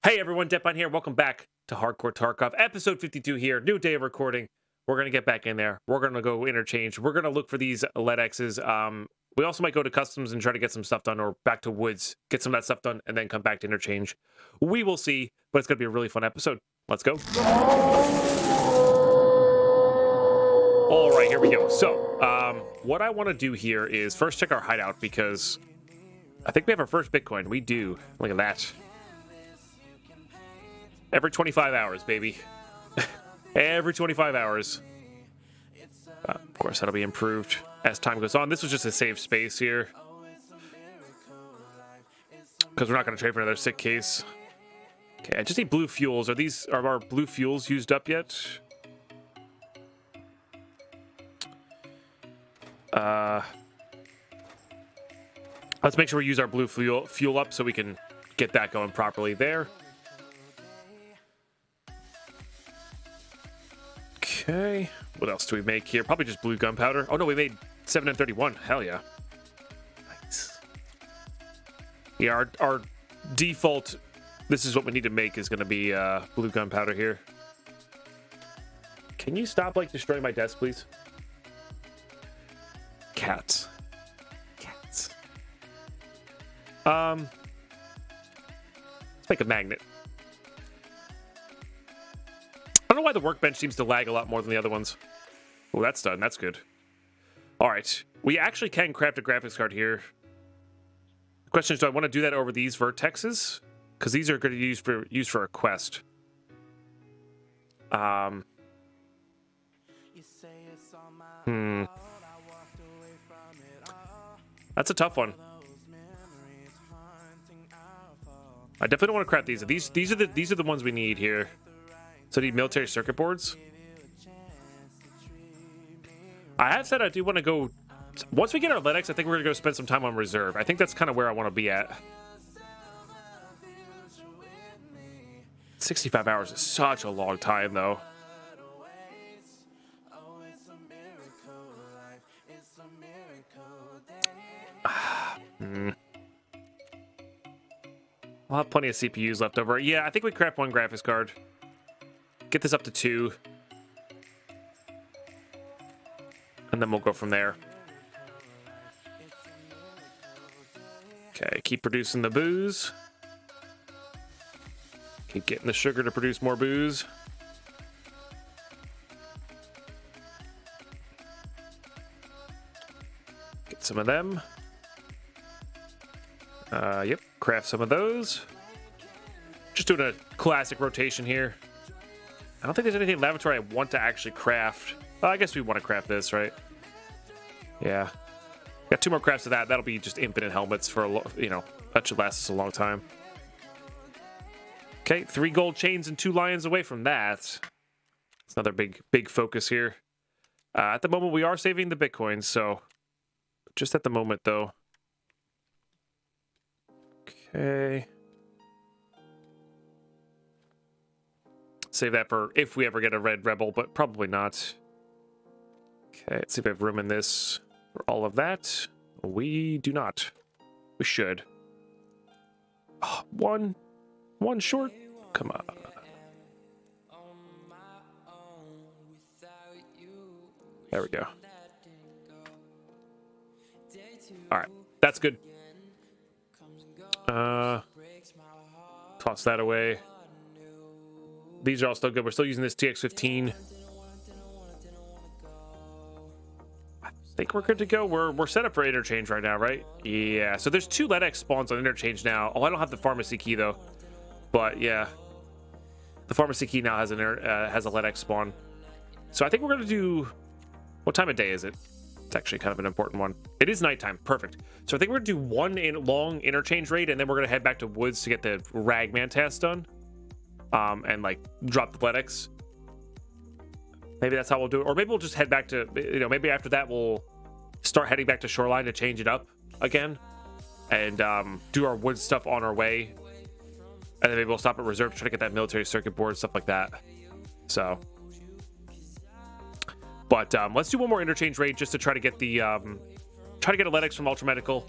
Hey everyone, Depan here. Welcome back to Hardcore Tarkov. Episode 52 here. New day of recording. We're going to get back in there. We're going to go interchange. We're going to look for these LEDXs. We also might go to customs and try to get some stuff done, or back to woods, get some of that stuff done, and then come back to interchange. We will see, but it's going to be a really fun episode. Let's go. All right, here we go. So, what I want to do here is first check our hideout, because I think we have our first Bitcoin. We do. Look at that. Every 25 hours, baby. Every 25 hours. Of course, that'll be improved as time goes on. This was just a safe space here, because we're not going to trade for another sick case. Okay, I just need blue fuels. Are our blue fuels used up yet? Let's make sure we use our blue fuel up so we can get that going properly there. Okay, what else do we make here? Probably just blue gunpowder. Oh no, we made 731. Hell yeah. Nice. Yeah, our default, this is what we need to make, is going to be blue gunpowder here. Can you stop, like, destroying my desk, please? Cats. Cats. Let's make a magnet. I don't know why the workbench seems to lag a lot more than the other ones. Oh, that's done. That's good. All right. We actually can craft a graphics card here. The question is, do I want to do that over these vertexes? Because these are going to be used for a quest. That's a tough one. I definitely don't want to craft these. These are the ones we need here. So I need military circuit boards. I have said I do want to go... Once we get our LEDX, I think we're going to go spend some time on reserve. I think that's kind of where I want to be at. 65 hours is such a long time, though. I'll have plenty of CPUs left over. Yeah, I think we craft one graphics card. Get this up to 2. And then we'll go from there. Okay, keep producing the booze. Keep getting the sugar to produce more booze. Get some of them. Yep, craft some of those. Just doing a classic rotation here. I don't think there's anything in laboratory I want to actually craft. Well, I guess we want to craft this, right? Yeah. Got 2 more crafts of that. That'll be just infinite helmets for that should last us a long time. Okay, 3 gold chains and 2 lions away from that. It's another big focus here. At the moment, we are saving the Bitcoins, so just at the moment, though. Okay. Save that for if we ever get a red rebel, but probably not. Okay, let's see if we have room in this for all of that. We do not. We should. Oh, one short? Come on. There we go. All right, that's good. Toss that away. These are all still good. We're still using this TX15. I think we're good to go. We're set up for interchange right now, right? Yeah. So there's 2 LEDX spawns on interchange now. Oh, I don't have the pharmacy key though. But yeah, the pharmacy key now has a LEDX spawn. So I think we're gonna do. What time of day is it? It's actually kind of an important one. It is nighttime. Perfect. So I think we're gonna do one long interchange raid, and then we're gonna head back to woods to get the Ragman task done. And like drop the LEDX. Maybe that's how we'll do it. Or maybe we'll just head back to, maybe after that we'll start heading back to Shoreline to change it up again. And do our wood stuff on our way. And then maybe we'll stop at reserve to try to get that military circuit board, stuff like that. So. But let's do one more interchange raid just to try to get the, try to get a LEDX from Ultramedical.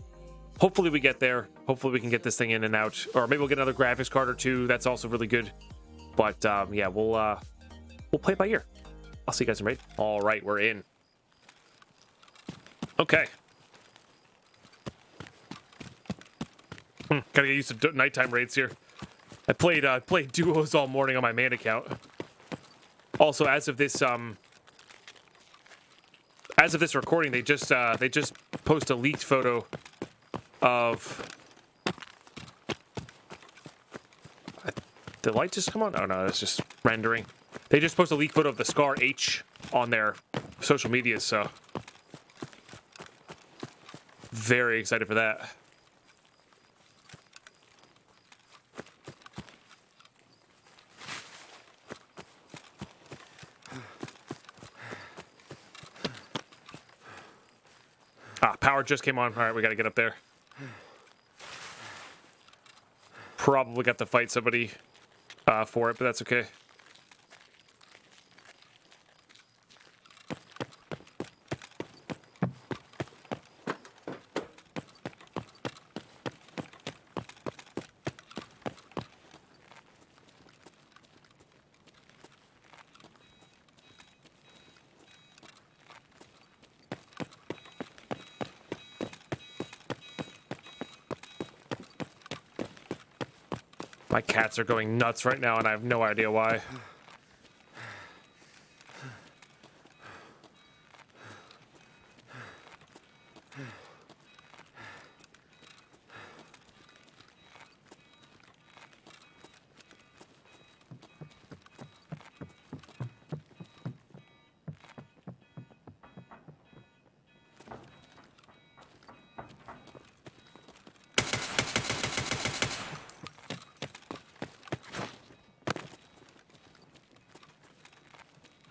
Hopefully we get there. Hopefully we can get this thing in and out, or maybe we'll get another graphics card or two. That's also really good. But yeah, we'll play it by ear. I'll see you guys in raid. All right, we're in. Okay. Gotta get used to nighttime raids here. I played duos all morning on my main account. Also, as of this recording, they just post a leaked photo of. Did the light just come on? Oh no, it's just rendering. They just post a leaked photo of the Scar H on their social media, so very excited for that. Power just came on. All right, we got to get up there. Probably got to fight somebody for it, but that's okay. My cats are going nuts right now, and I have no idea why.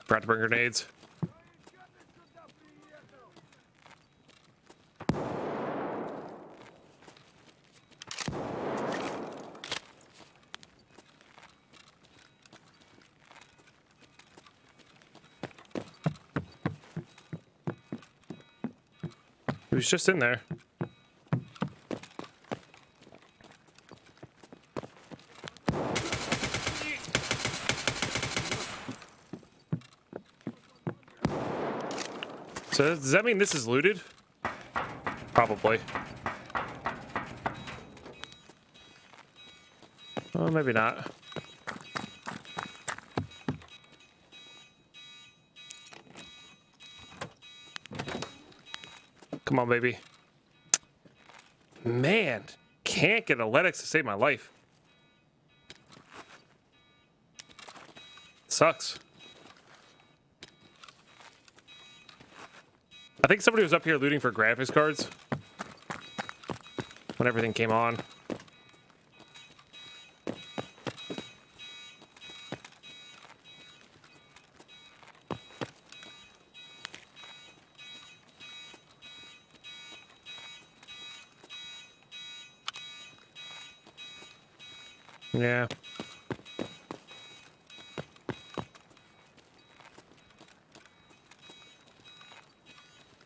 Forgot to bring grenades. He was just in there. So does that mean this is looted? Probably. Well, maybe not. Come on, baby. Man, can't get Athletics to save my life. Sucks. I think somebody was up here looting for graphics cards when everything came on. Yeah.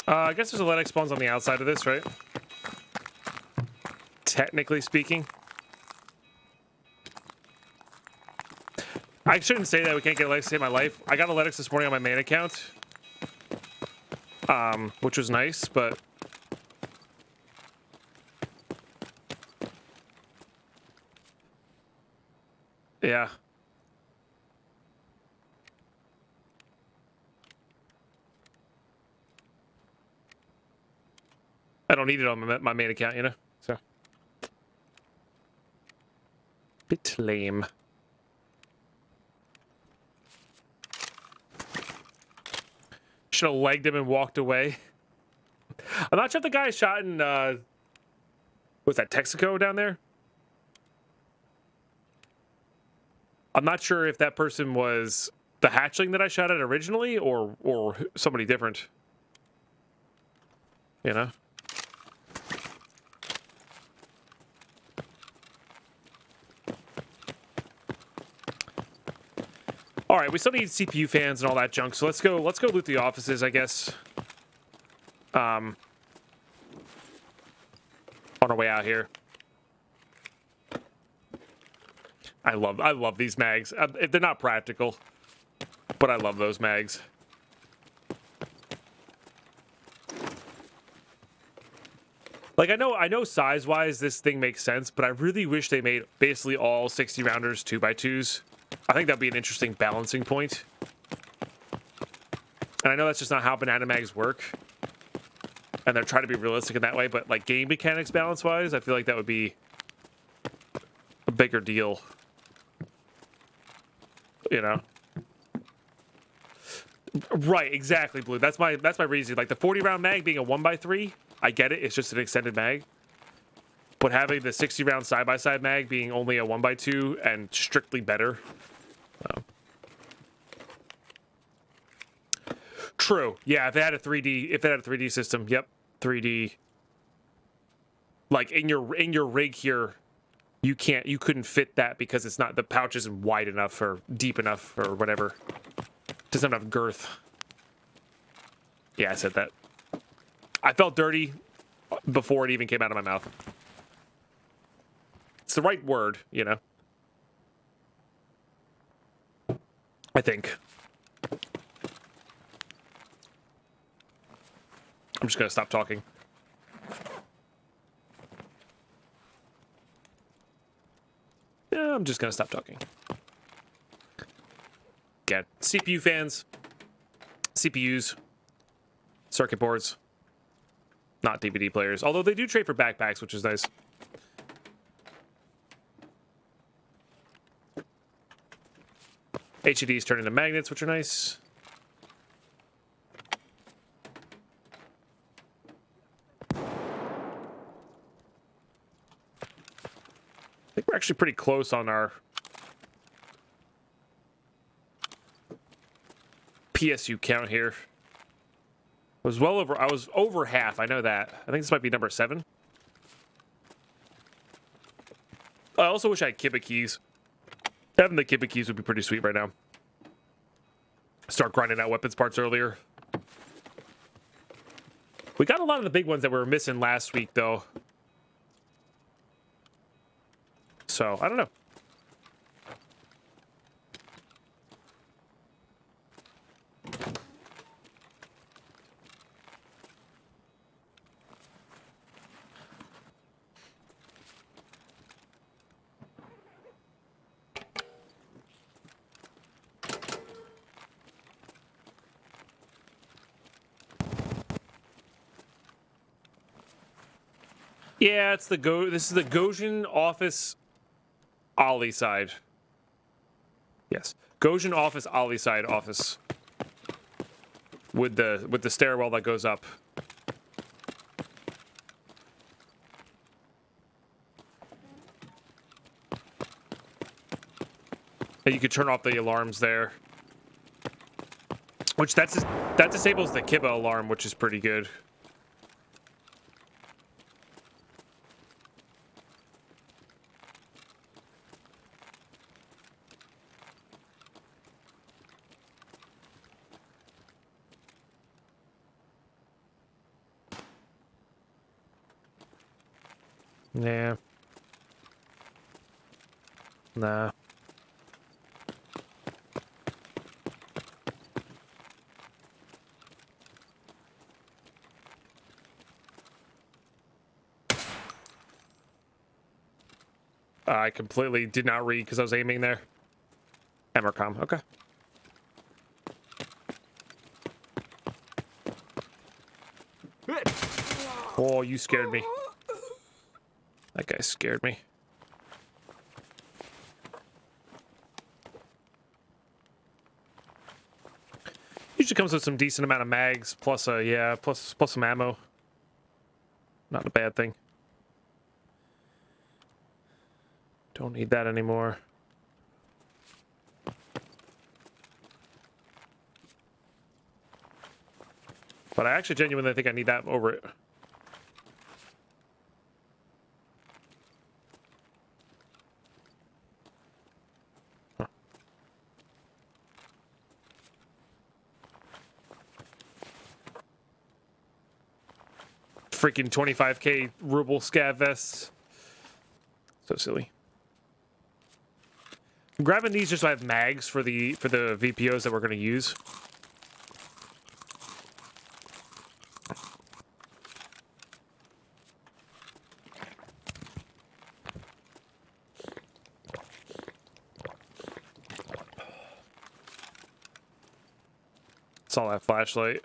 I guess there's a Athletics spawns on the outside of this, right? Technically speaking. I shouldn't say that we can't get Athletics to save my life. I got Athletics this morning on my main account. Which was nice, but... yeah. I don't need it on my main account, you know? So. Bit lame. Should have legged him and walked away. I'm not sure if the guy shot in, what's that, Texaco down there? I'm not sure if that person was the hatchling that I shot at originally or somebody different. You know? All right, we still need CPU fans and all that junk, so let's go loot the offices, I guess. On our way out here. I love these mags. They're not practical, but I love those mags. Like, I know size-wise this thing makes sense, but I really wish they made basically all 60 rounders 2x2s. I think that'd be an interesting balancing point. And I know that's just not how banana mags work. And they're trying to be realistic in that way, but like game mechanics balance-wise, I feel like that would be a bigger deal. You know? Right, exactly, Blue. That's my reason. Like the 40-round mag being a 1x3, I get it. It's just an extended mag. But having the 60-round side-by-side mag being only a 1x2 and strictly better. True. Yeah, if it had a 3D system, yep, 3D. Like in your rig here, you couldn't fit that because it's not, the pouch isn't wide enough or deep enough or whatever. Doesn't have enough girth. Yeah, I said that. I felt dirty before it even came out of my mouth. It's the right word, you know. I think. I'm just gonna stop talking. Yeah, I'm just gonna stop talking. Get CPU fans, CPUs, circuit boards, not DVD players. Although they do trade for backpacks, which is nice. HDDs turn into magnets, which are nice. I think we're actually pretty close on our PSU count here. I was over half, I know that. I think this might be number 7. I also wish I had Kibba keys. Having the Kibba keys would be pretty sweet right now. Start grinding out weapons parts earlier. We got a lot of the big ones that we were missing last week, though. So, I don't know. Yeah, it's this is the Gojin office Ollie side. Yes. Gojin office Ollie side office. With the stairwell that goes up. And you could turn off the alarms there. Which that disables the Kibba alarm, which is pretty good. Yeah. Nah. I completely did not read because I was aiming there. Emercom, okay. Oh, you scared me. That guy scared me. Usually comes with some decent amount of mags, plus plus some ammo. Not a bad thing. Don't need that anymore. But I actually genuinely think I need that over it. Huh. Freaking 25k ruble scav vests. So silly. I'm grabbing these just so I have mags for the VPOs that we're going to use. Saw that flashlight.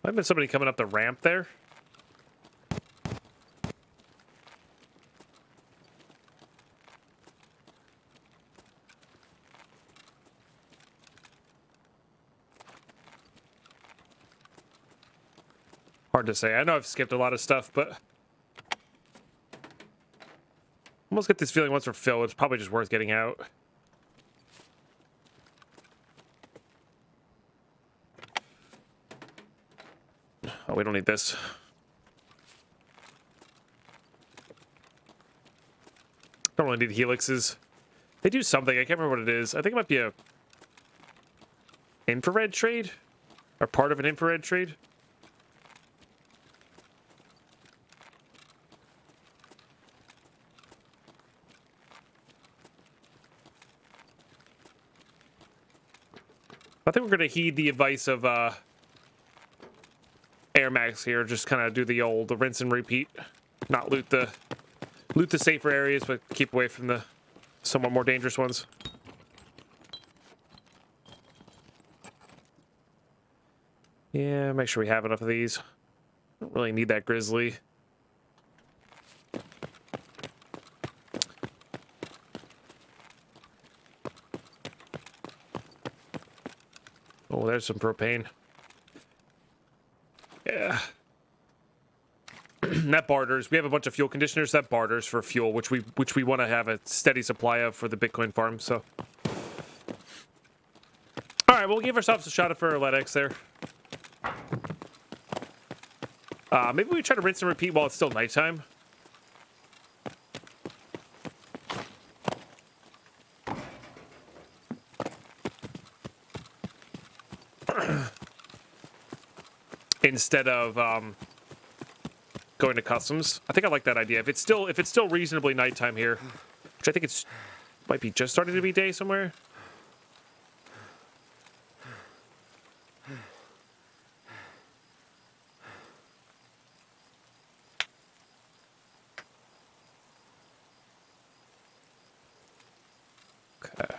Might have been somebody coming up the ramp there. Hard to say. I know I've skipped a lot of stuff, but almost get this feeling once we're filled, it's probably just worth getting out. Oh, we don't need this. Don't really need helixes. They do something. I can't remember what it is. I think it might be a infrared trade, or part of an infrared trade. I think we're going to heed the advice of Air Max here. Just kind of do the old rinse and repeat. Not loot the safer areas, but keep away from the somewhat more dangerous ones. Yeah, make sure we have enough of these. Don't really need that grizzly. Oh, there's some propane. Yeah. That barters. We have a bunch of fuel conditioners that barters for fuel, which we want to have a steady supply of for the Bitcoin farm. So, all right, we'll give ourselves a shot for our LEDX there. Maybe we try to rinse and repeat while it's still nighttime. Instead of going to customs. I think I like that idea. If it's still reasonably nighttime here, which I think it's might be just starting to be day somewhere. Okay.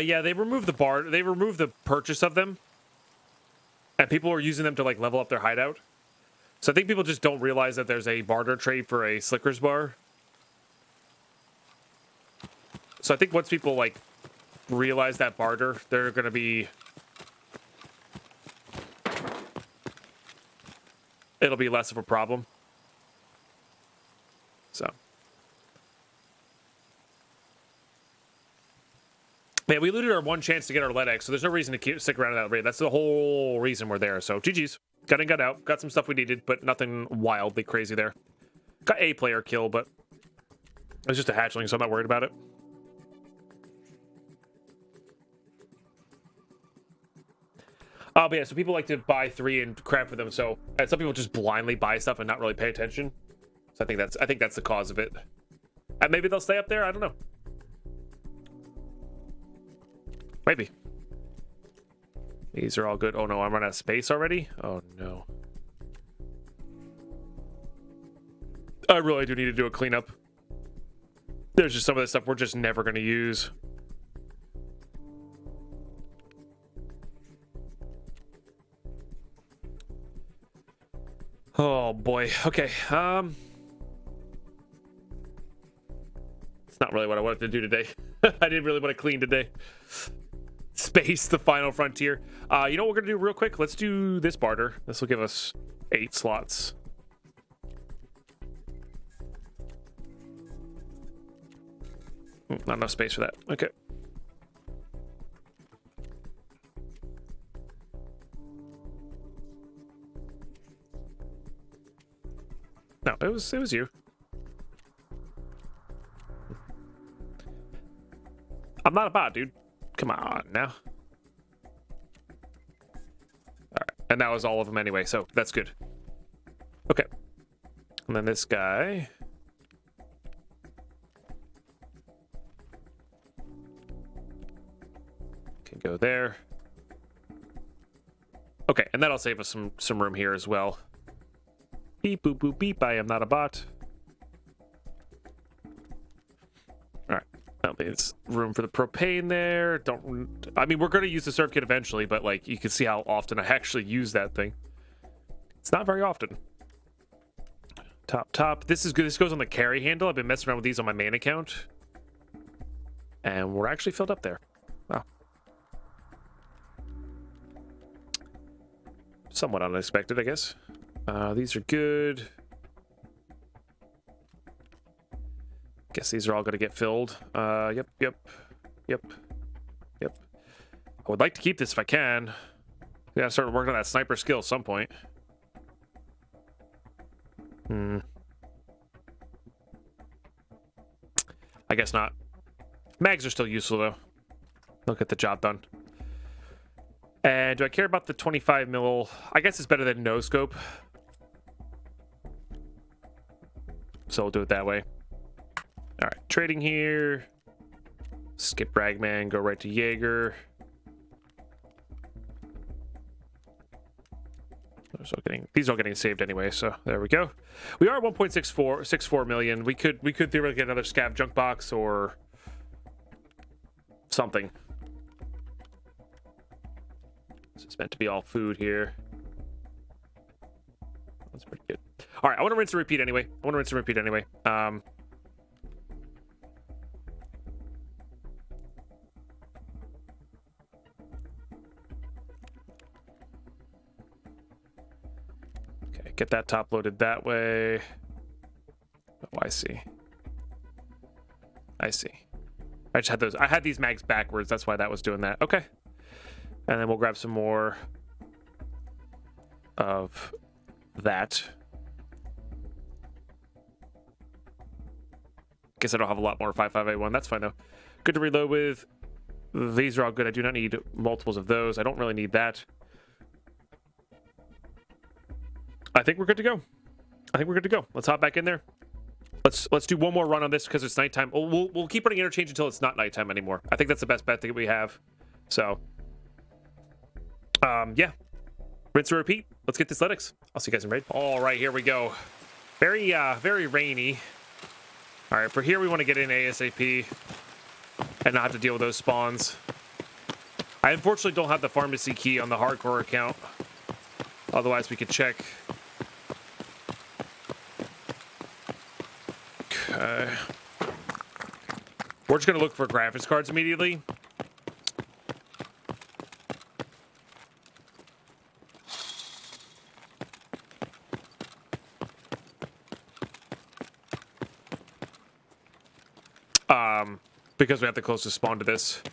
Yeah, they removed the purchase of them. And people are using them to like level up their hideout. So I think people just don't realize that there's a barter trade for a Slicker's bar. So I think once people like realize that barter, they're gonna be it'll be less of a problem. So man, we looted our one chance to get our LEDX, so there's no reason to stick around at that rate. That's the whole reason we're there. So GG's. Got in, got out. Got some stuff we needed, but nothing wildly crazy there. Got a player kill, but it was just a hatchling, so I'm not worried about it. But yeah, so people like to buy 3 and crap for them. So some people just blindly buy stuff and not really pay attention. So I think that's the cause of it. And maybe they'll stay up there. I don't know. Maybe. These are all good. Oh no, I'm running out of space already? Oh no. I really do need to do a cleanup. There's just some of this stuff we're just never going to use. Oh boy. Okay. It's not really what I wanted to do today. I didn't really want to clean today. Space, the final frontier. You know what we're gonna do real quick? Let's do this barter. This will give us 8 slots. Not enough space for that. Okay. No, it was you. I'm not a bot, dude. Come on now. Alright, and that was all of them anyway, so that's good. Okay. And then this guy. Can go there. Okay, and that'll save us some room here as well. Beep, boop, boop, beep. I am not a bot. Alright. Now there's room for the propane there. I mean, we're going to use the serve kit eventually, but, like, you can see how often I actually use that thing. It's not very often. Top. This is good. This goes on the carry handle. I've been messing around with these on my main account. And we're actually filled up there. Wow. Somewhat unexpected, I guess. These are good. Guess these are all going to get filled. Yep. I would like to keep this if I can. Yeah, I started working on that sniper skill at some point. I guess not. Mags are still useful, though. They'll get the job done. And do I care about the 25 mil? I guess it's better than no scope. So we'll do it that way. All right, trading here. Skip Ragman, go right to Jaeger. These are all getting saved anyway, so there we go. We are at 1.64 million. We could theoretically get another scav junk box or something. This is meant to be all food here. That's pretty good. All right, I want to rinse and repeat anyway. Okay, get that top loaded that way. Oh, I see. I just had those. I had these mags backwards. That's why that was doing that. Okay. And then we'll grab some more of that. Guess I don't have a lot more 55A1. That's fine, though. Good to reload with. These are all good. I do not need multiples of those. I don't really need that. I think we're good to go. Let's hop back in there. Let's do one more run on this because it's nighttime. We'll keep running interchange until it's not nighttime anymore. I think that's the best bet that we have. So, yeah. Rinse and repeat. Let's get this Linux. I'll see you guys in raid. All right, here we go. Very rainy. All right, for here we want to get in ASAP and not have to deal with those spawns. I unfortunately don't have the pharmacy key on the hardcore account. Otherwise, we could check. Okay. We're just going to look for graphics cards immediately. Because we have the closest spawn to this.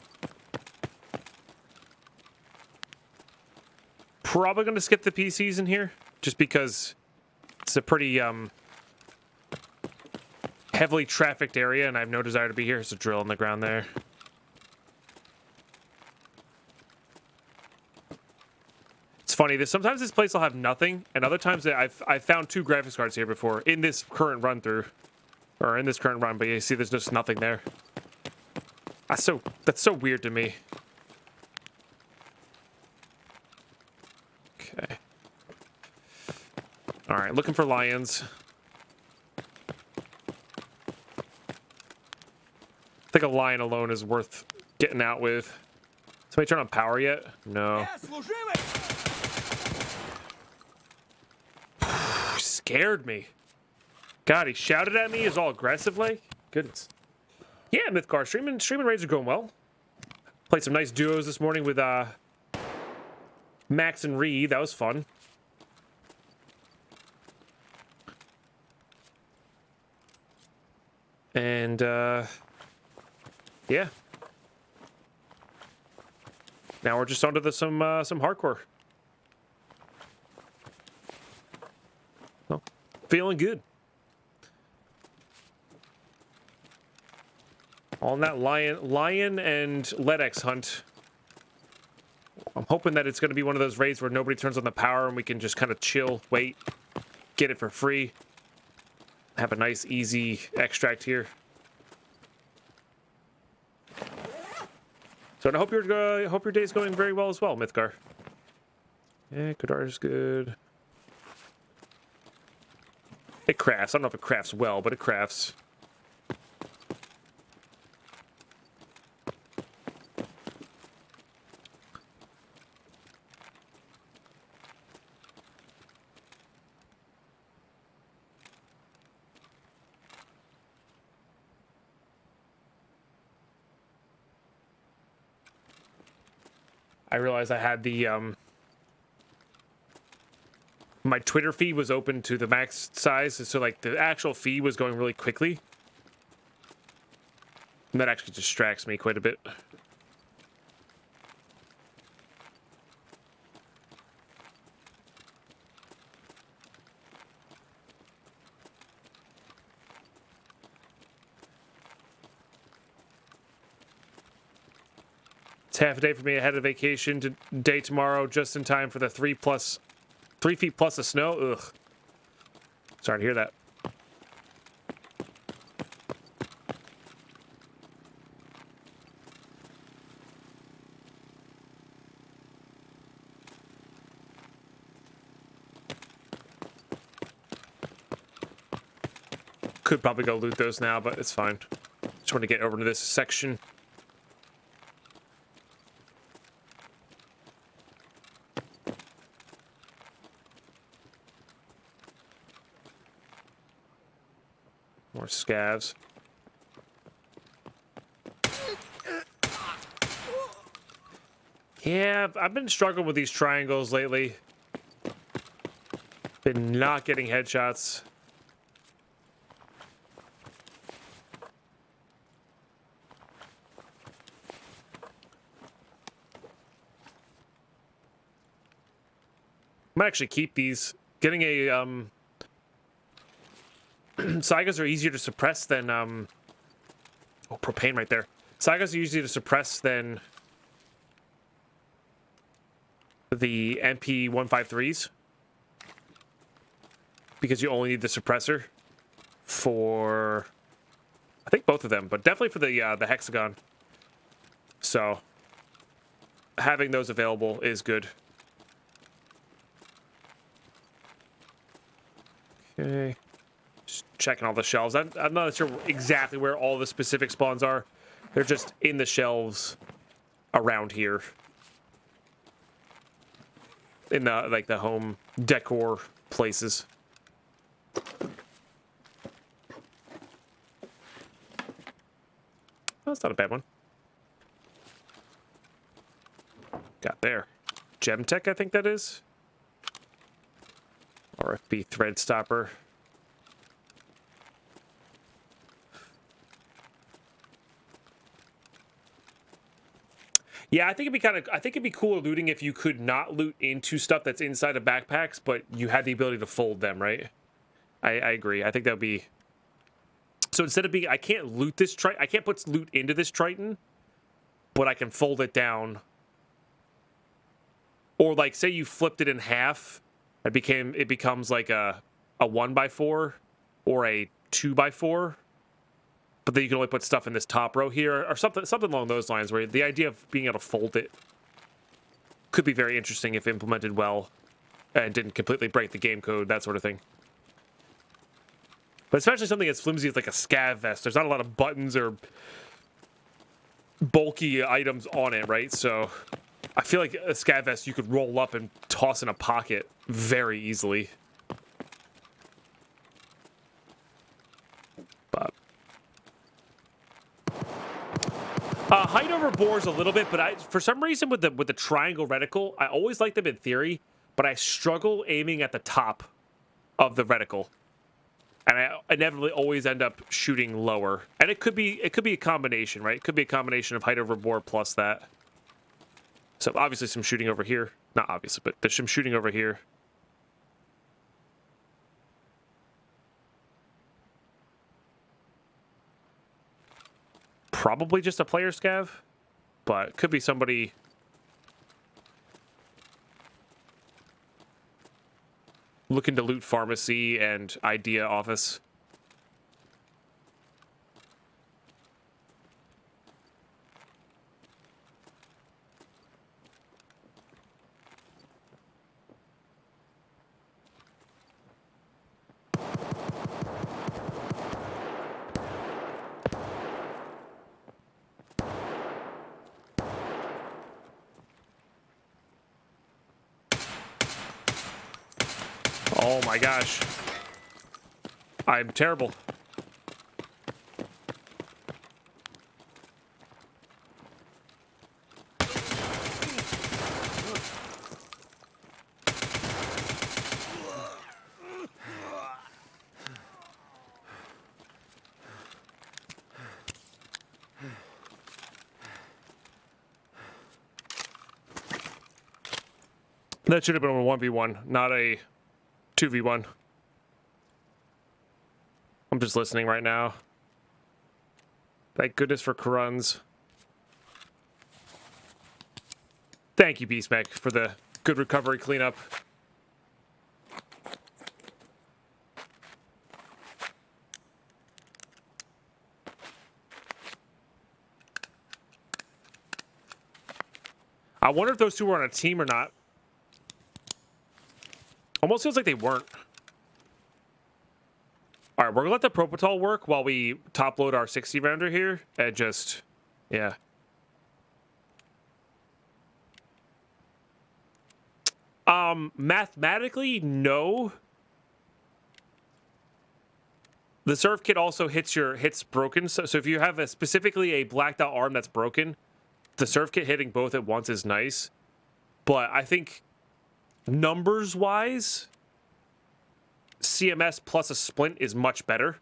Probably going to skip the PCs in here, just because it's a pretty heavily trafficked area, and I have no desire to be here. There's a drill in the ground there. It's funny. Sometimes this place will have nothing, and other times I've found 2 graphics cards here before in this current run through, or in this current run. But you see, there's just nothing there. That's so weird to me. Okay. All right, looking for lions. I think a lion alone is worth getting out with. Somebody turn on power yet? No. Scared me. God, he shouted at me. Is all aggressive like. Goodness. Yeah, Mythcar, streaming raids are going well. Played some nice duos this morning with Max and Reed. That was fun. And yeah. Now we're just onto some hardcore. Well, feeling good. On that lion and Ledex hunt. I'm hoping that it's going to be one of those raids where nobody turns on the power and we can just kind of chill, wait, get it for free. Have a nice, easy extract here. So I hope your day's going very well as well, Mythgar. Yeah, Kadar's good. It crafts. I don't know if it crafts well, but it crafts. I realized I had the my Twitter feed was open to the max size, so like the actual feed was going really quickly. And that actually distracts me quite a bit. It's half a day for me ahead of vacation day tomorrow, just in time for the 3 feet plus of snow. Ugh. Sorry to hear that. Could probably go loot those now, but it's fine. Just want to get over to this section. More scavs. Yeah, I've been struggling with these triangles lately. Been not getting headshots. I might actually keep these. Getting a Saigas are easier to suppress than oh, propane right there. Saigas are easier to suppress than the MP153s because you only need the suppressor for, I think, both of them, but definitely for the hexagon. So having those available is good. Okay. Just checking all the shelves. I'm not sure exactly where all the specific spawns are. They're just in the shelves around here. In the, like, the home decor places. That's not a bad one. Got there. Gemtech, I think that is. RFB thread stopper. Yeah, I think it'd be cool looting if you could not loot into stuff that's inside of backpacks, but you had the ability to fold them, right? I agree. I think that would be. So instead of being, I can't loot this I can't put loot into this Triton, but I can fold it down. Or like, say you flipped it in half, it becomes like a 1x4 or a 2x4. But then you can only put stuff in this top row here, or something along those lines, where the idea of being able to fold it could be very interesting if implemented well and didn't completely break the game code, that sort of thing. But especially something as flimsy as like a scav vest. There's not a lot of buttons or bulky items on it, right? So I feel like a scav vest you could roll up and toss in a pocket very easily. But height over bores a little bit, but for some reason with the triangle reticle, I always like them in theory, but I struggle aiming at the top of the reticle. And I inevitably always end up shooting lower. And it could be a combination, right? It could be a combination of height over bore plus that. So obviously some shooting over here. Not obviously, but there's some shooting over here. probably just a player scav, but could be somebody looking to loot pharmacy and idea office. Oh my gosh. I'm terrible. That should have been a 1v1, not a 2v1. I'm just listening right now. Thank goodness for Karuns. Thank you, Beastmech, for the good recovery cleanup. I wonder if those two were on a team or not. Almost feels like they weren't. All right, we're gonna let the Propital work while we top load our 60 rounder here and just, yeah. Mathematically, no. The serve kit also hits broken. So if you have specifically a blacked out arm that's broken, the serve kit hitting both at once is nice. But I think numbers wise, CMS plus a splint is much better.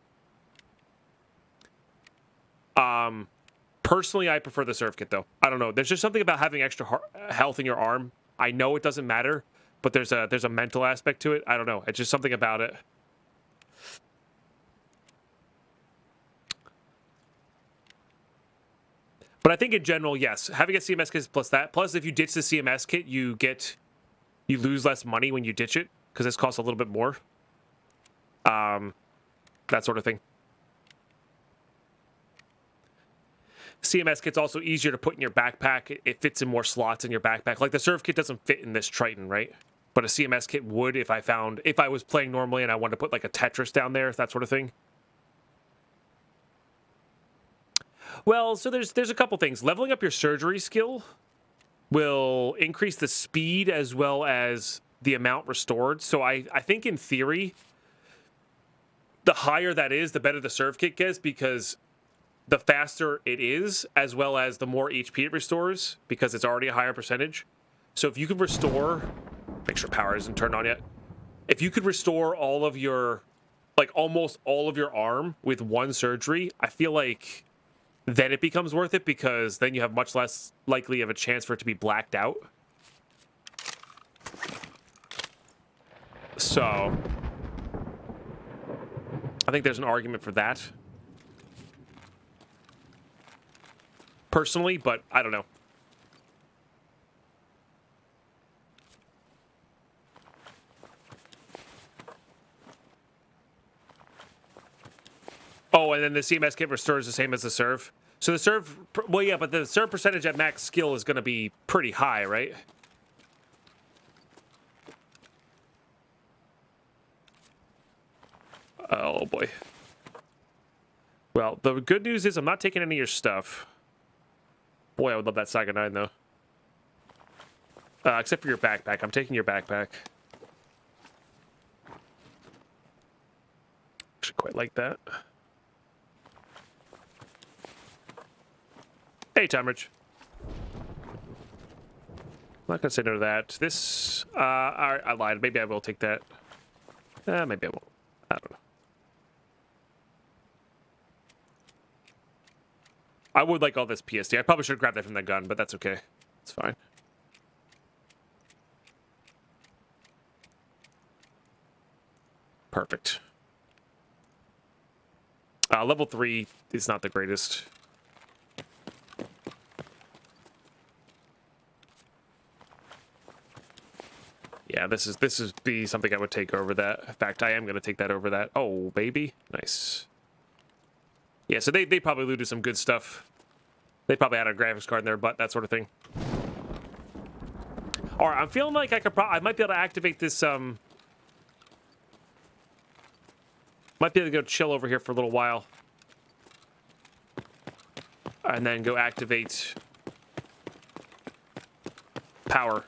Personally, I prefer the serve kit though. I don't know. There's just something about having extra health in your arm. I know it doesn't matter, but there's a mental aspect to it. I don't know. It's just something about it. But I think in general, yes, having a CMS kit plus that. Plus, if you ditch the CMS kit, you lose less money when you ditch it because this costs a little bit more. That sort of thing. CMS kit's also easier to put in your backpack. It fits in more slots in your backpack. Like the serve kit doesn't fit in this Triton, right? But a CMS kit would if I was playing normally and I wanted to put like a Tetris down there, that sort of thing. Well, so there's a couple things. Leveling up your surgery skill will increase the speed as well as the amount restored. So I think in theory, the higher that is, the better the serve kit gets because the faster it is, as well as the more HP it restores because it's already a higher percentage. So if you could restore, make sure power isn't turned on yet. If you could restore all of your, like almost all of your arm with one surgery, I feel like then it becomes worth it because then you have much less likely of a chance for it to be blacked out. So I think there's an argument for that. Personally, but I don't know. Oh, and then the CMS kit restores the same as the serve. So the serve, well, yeah, but the serve percentage at max skill is going to be pretty high, right? Oh, boy. Well, the good news is I'm not taking any of your stuff. Boy, I would love that Saga 9, though. Except for your backpack. I'm taking your backpack. Actually quite like that. Hey, Tomridge. I'm not going to say no to that. This, I lied. Maybe I will take that. Maybe I won't. I don't know. I would like all this PSD. I probably should have grabbed that from the gun, but that's okay. It's fine. Perfect. Level 3 is not the greatest. Yeah, this is be something I would take over that. In fact, I am going to take that over that. Oh, baby. Nice. Yeah, so they probably looted some good stuff. They probably had a graphics card in their butt, that sort of thing. All right, I'm feeling like I might be able to activate this, might be able to go chill over here for a little while. And then go activate power.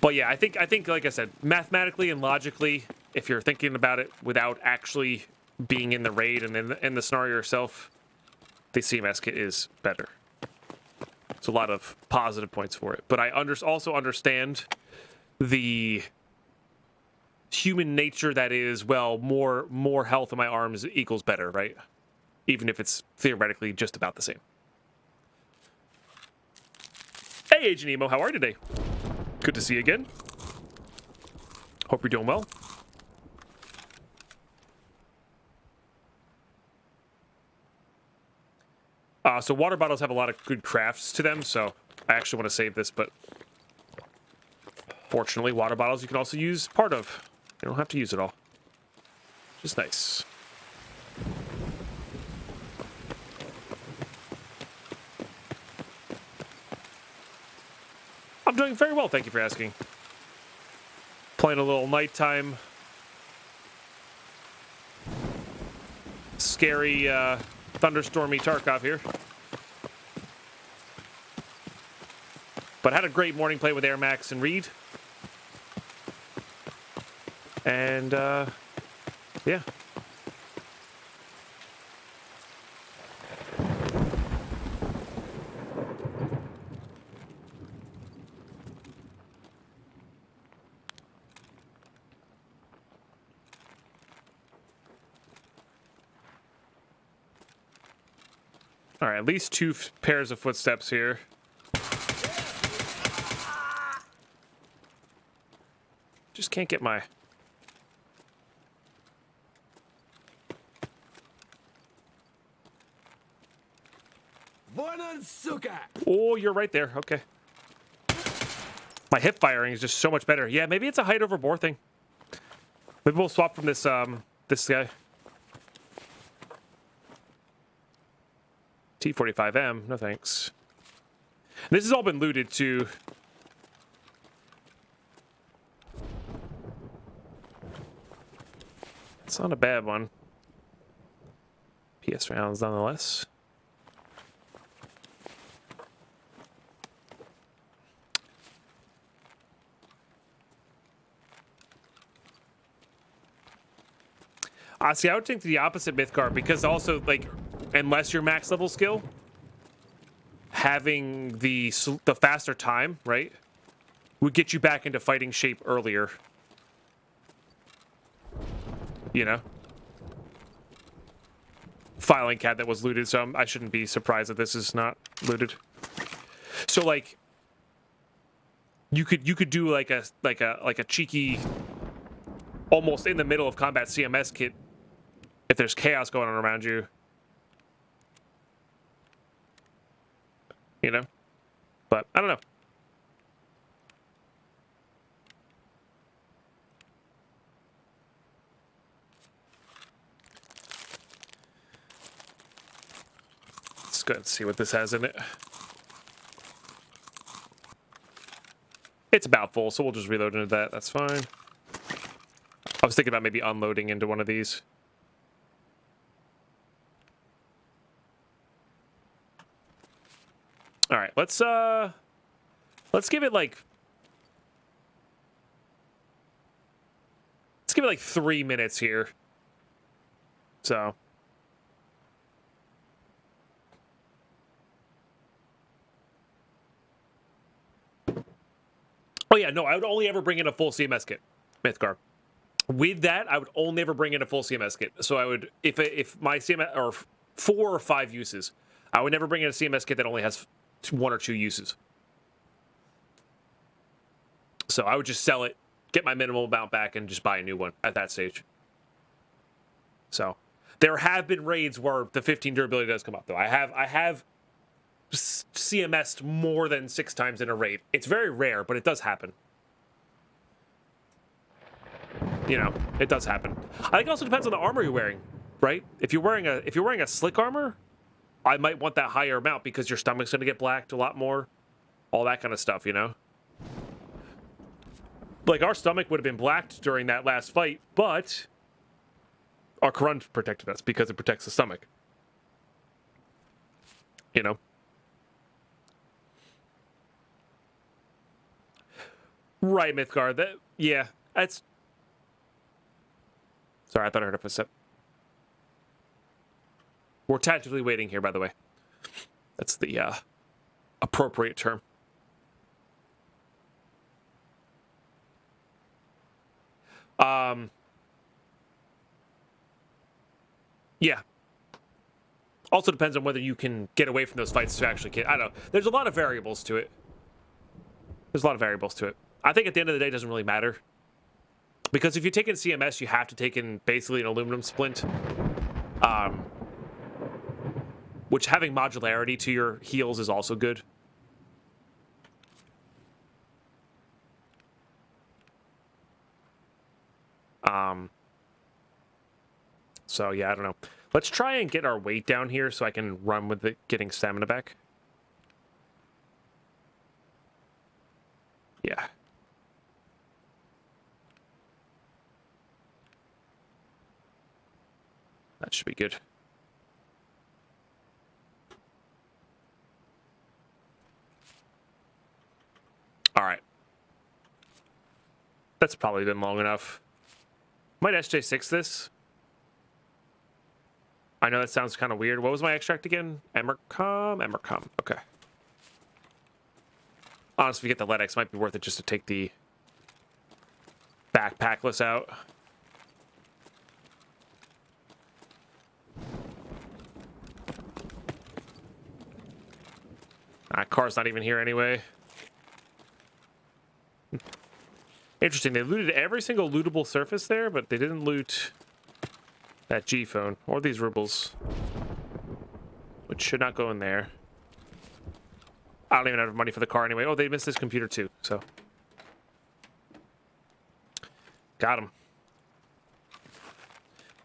But yeah, I think like I said, mathematically and logically, if you're thinking about it without actually being in the raid and in the scenario yourself, the CMS kit is better. It's a lot of positive points for it. But I also understand the human nature that is, well, more health in my arms equals better, right? Even if it's theoretically just about the same. Hey, Agent Emo, how are you today? Good to see you again. Hope you're doing well. So water bottles have a lot of good crafts to them, so I actually want to save this, but fortunately, water bottles you can also use part of. You don't have to use it all. Just nice. I'm doing very well, thank you for asking. Playing a little nighttime. Scary, thunderstormy Tarkov here. But had a great morning play with Air Max and Reed. And, yeah. All right, at least two pairs of footsteps here. Just can't get my... Oh, you're right there. Okay. My hip firing is just so much better. Yeah, maybe it's a height over bore thing. Maybe we'll swap from this this guy. T45M, no thanks. And this has all been looted too. It's not a bad one. PS rounds nonetheless. See, I would think the opposite Mythgar, because also, like, unless you're max level skill, having the faster time, right, would get you back into fighting shape earlier. You know? Filing cabinet was looted, so I shouldn't be surprised that this is not looted. So, like, you could do like a cheeky, almost in the middle of combat CMS kit. If there's chaos going on around you, you know? But, I don't know. Let's go and see what this has in it. It's about full, so we'll just reload into that. That's fine. I was thinking about maybe unloading into one of these. All right, let's give it like 3 minutes here. So oh yeah, no, I would only ever bring in a full CMS kit, Mythgar. With that, I would only ever bring in a full CMS kit. So I would, if my CMS, or 4 or 5 uses, I would never bring in a CMS kit that only has 1 or 2 uses. So I would just sell it, get my minimal amount back, and just buy a new one at that stage. So There have been raids where the 15 durability does come up, though. I have CMS'd more than 6 times in a raid. It's very rare, but it does happen. You know, it does happen. I think it also depends on the armor you're wearing, right? If you're wearing a slick armor, I might want that higher amount because your stomach's gonna get blacked a lot more. All that kind of stuff, you know? Like, our stomach would have been blacked during that last fight, but our Karun protected us because it protects the stomach. You know? Right, Mythgard. That, yeah, that's... Sorry, I thought I heard a footstep. We're tactically waiting here, by the way. That's the appropriate term. Yeah. Also depends on whether you can get away from those fights to actually get... I don't know. There's a lot of variables to it. I think at the end of the day, it doesn't really matter. Because if you take in CMS, you have to take in basically an aluminum splint. Which having modularity to your heals is also good. So yeah, I don't know. Let's try and get our weight down here so I can run with it, getting stamina back. Yeah. That should be good. All right. That's probably been long enough. Might SJ6 this. I know that sounds kind of weird. What was my extract again? Emercom. Okay. Honestly, if we get the LEDX, might be worth it just to take the backpackless out. Car's not even here anyway. Interesting. They looted every single lootable surface there, but they didn't loot that G phone or these rubles, which should not go in there. I don't even have money for the car anyway. Oh, they missed this computer too, so. Got him.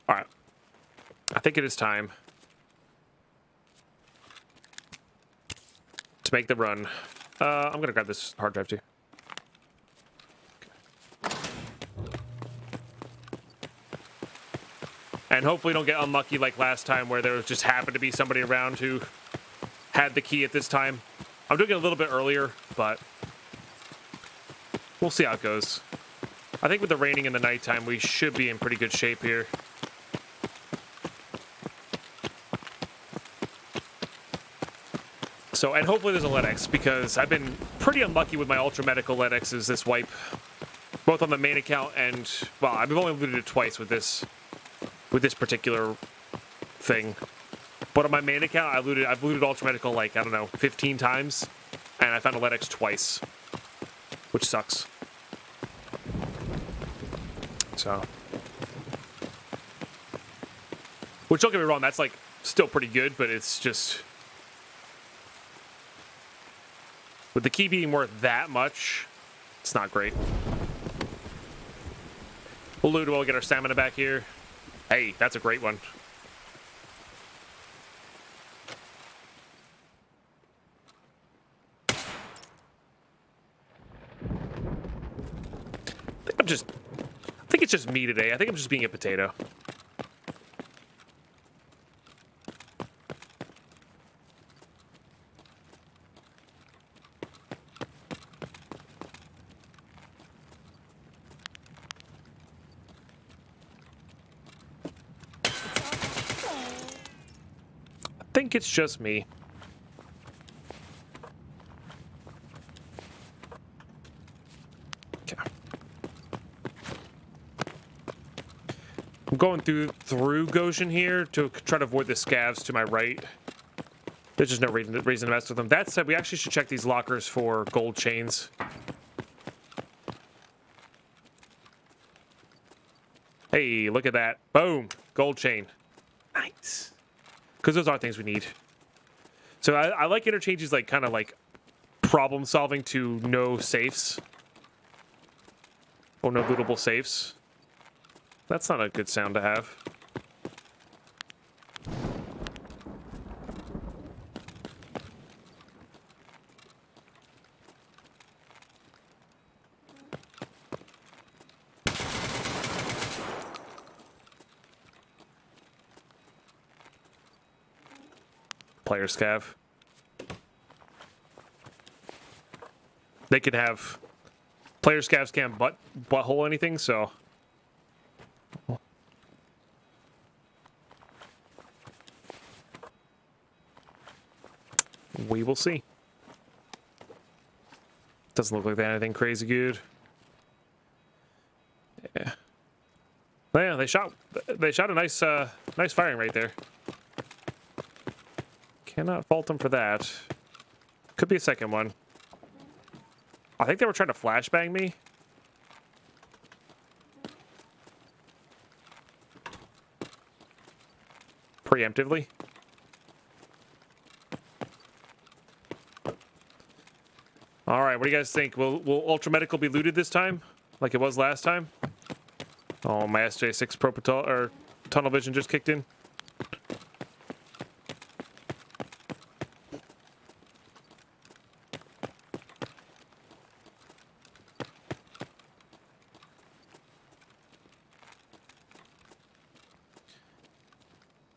All right. I think it is time to make the run. I'm going to grab this hard drive too. And hopefully don't get unlucky like last time where there just happened to be somebody around who had the key at this time. I'm doing it a little bit earlier, but we'll see how it goes. I think with the raining in the nighttime, we should be in pretty good shape here. So, and hopefully there's a LEDX, because I've been pretty unlucky with my Ultra Medical LEDXs this wipe. Both on the main account and, well, I've only looted it twice with this particular thing. But on my main account, I've looted Ultra Medical like, I don't know, 15 times, and I found a LEDX twice, which sucks. So, which, don't get me wrong, that's like still pretty good, but it's just, with the key being worth that much, it's not great. We'll loot while we get our stamina back here. Hey, that's a great one. I think it's just me today. I think I'm just being a potato. I think it's just me. Okay. I'm going through Goshen here to try to avoid the scavs to my right. There's just no reason to mess with them. That said, we actually should check these lockers for gold chains. Hey, look at that. Boom. Gold chain. Nice. Because those are things we need. So I like interchanges like kind of like problem solving to no safes. Or no lootable safes. That's not a good sound to have. Player scav. They could have player scavs can't butthole anything, so we will see. Doesn't look like they had anything crazy good. Yeah. But yeah, they shot a nice nice firing right there. Cannot fault them for that. Could be a second one. I think they were trying to flashbang me. Preemptively. All right, what do you guys think? Will Ultra Medical be looted this time, like it was last time? Oh, my SJ6 Pro or tunnel vision just kicked in.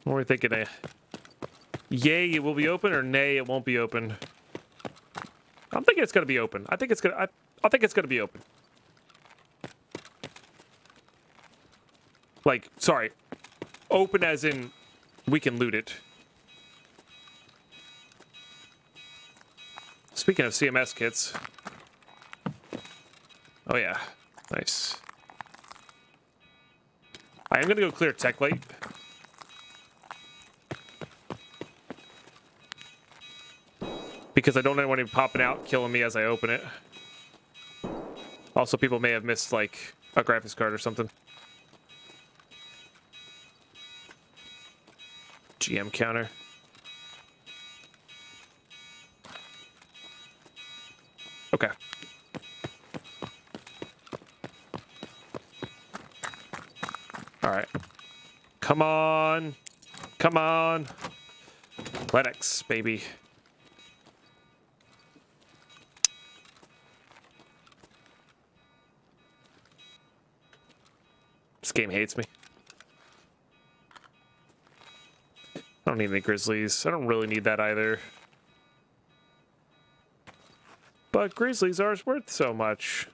What are we thinking? Yay, it will be open, or nay, it won't be open. I'm thinking it's gonna be open. I think it's gonna. I think it's gonna be open. Like, sorry, open as in we can loot it. Speaking of CMS kits. Oh yeah, nice. I am gonna go clear tech light. Because I don't want anyone popping out, killing me as I open it. Also, people may have missed, like, a graphics card or something. GM counter. Okay. Alright. Come on. Come on. Lennox, baby. This game hates me. I don't need any Grizzlies. I don't really need that either. But Grizzlies are worth so much.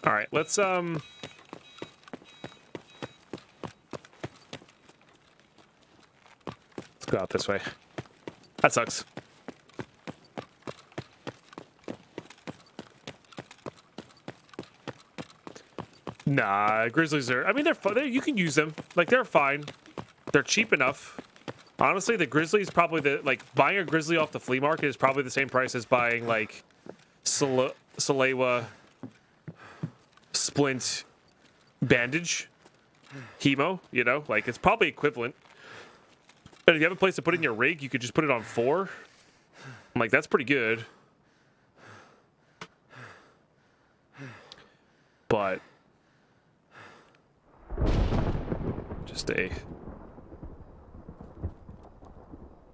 All right, let's go out this way. That sucks. Nah, Grizzlies are. I mean, they're fun. You can use them. Like, they're fine. They're cheap enough. Honestly, the Grizzlies probably buying a Grizzly off the flea market is probably the same price as buying like Salewa Splint bandage hemo, you know, like it's probably equivalent. And if you have a place to put in your rig, you could just put it on 4. I'm like, that's pretty good. But just I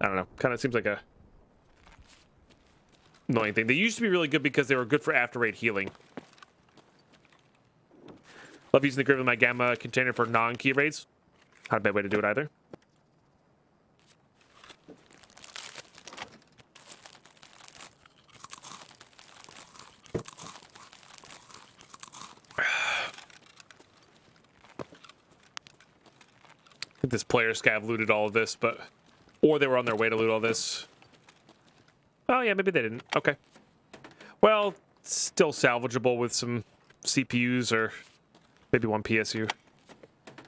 don't know, kind of seems like a annoying thing. They used to be really good because they were good for after raid healing. Love using the grip of my gamma container for non-key raids. Not a bad way to do it either. I think this player scav looted all of this, but Or they were on their way to loot all this. Oh, yeah, maybe they didn't. Okay. Well, still salvageable with some CPUs or maybe one PSU.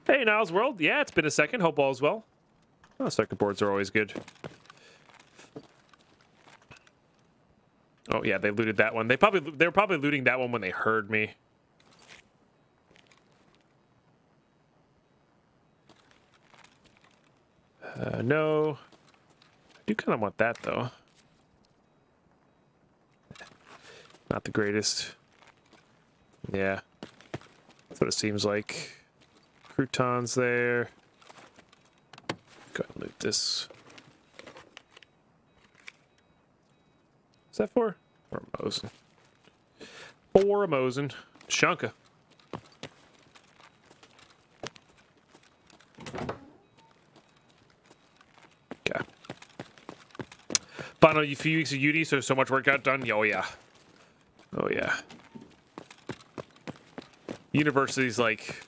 Hey, Niles World. Yeah, it's been a second. Hope all's well. Oh, circuit boards are always good. Oh, yeah, they looted that one. They were probably looting that one when they heard me. No. I do kind of want that, though. Not the greatest. Yeah. That's what it seems like. Croutons there. Go ahead and loot this. What's that for? For a Mosin. For a Mosin. Shunka. Okay. Final few weeks of UD, so much work got done. Oh, yeah. Oh, yeah. University's like...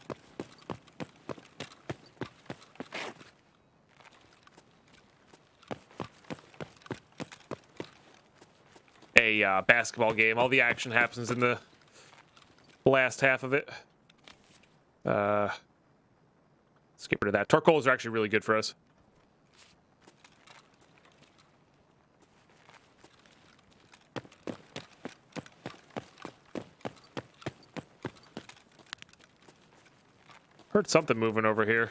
a basketball game. All the action happens in the last half of it. Let's get rid of that. Tarkovs are actually really good for us. Heard something moving over here.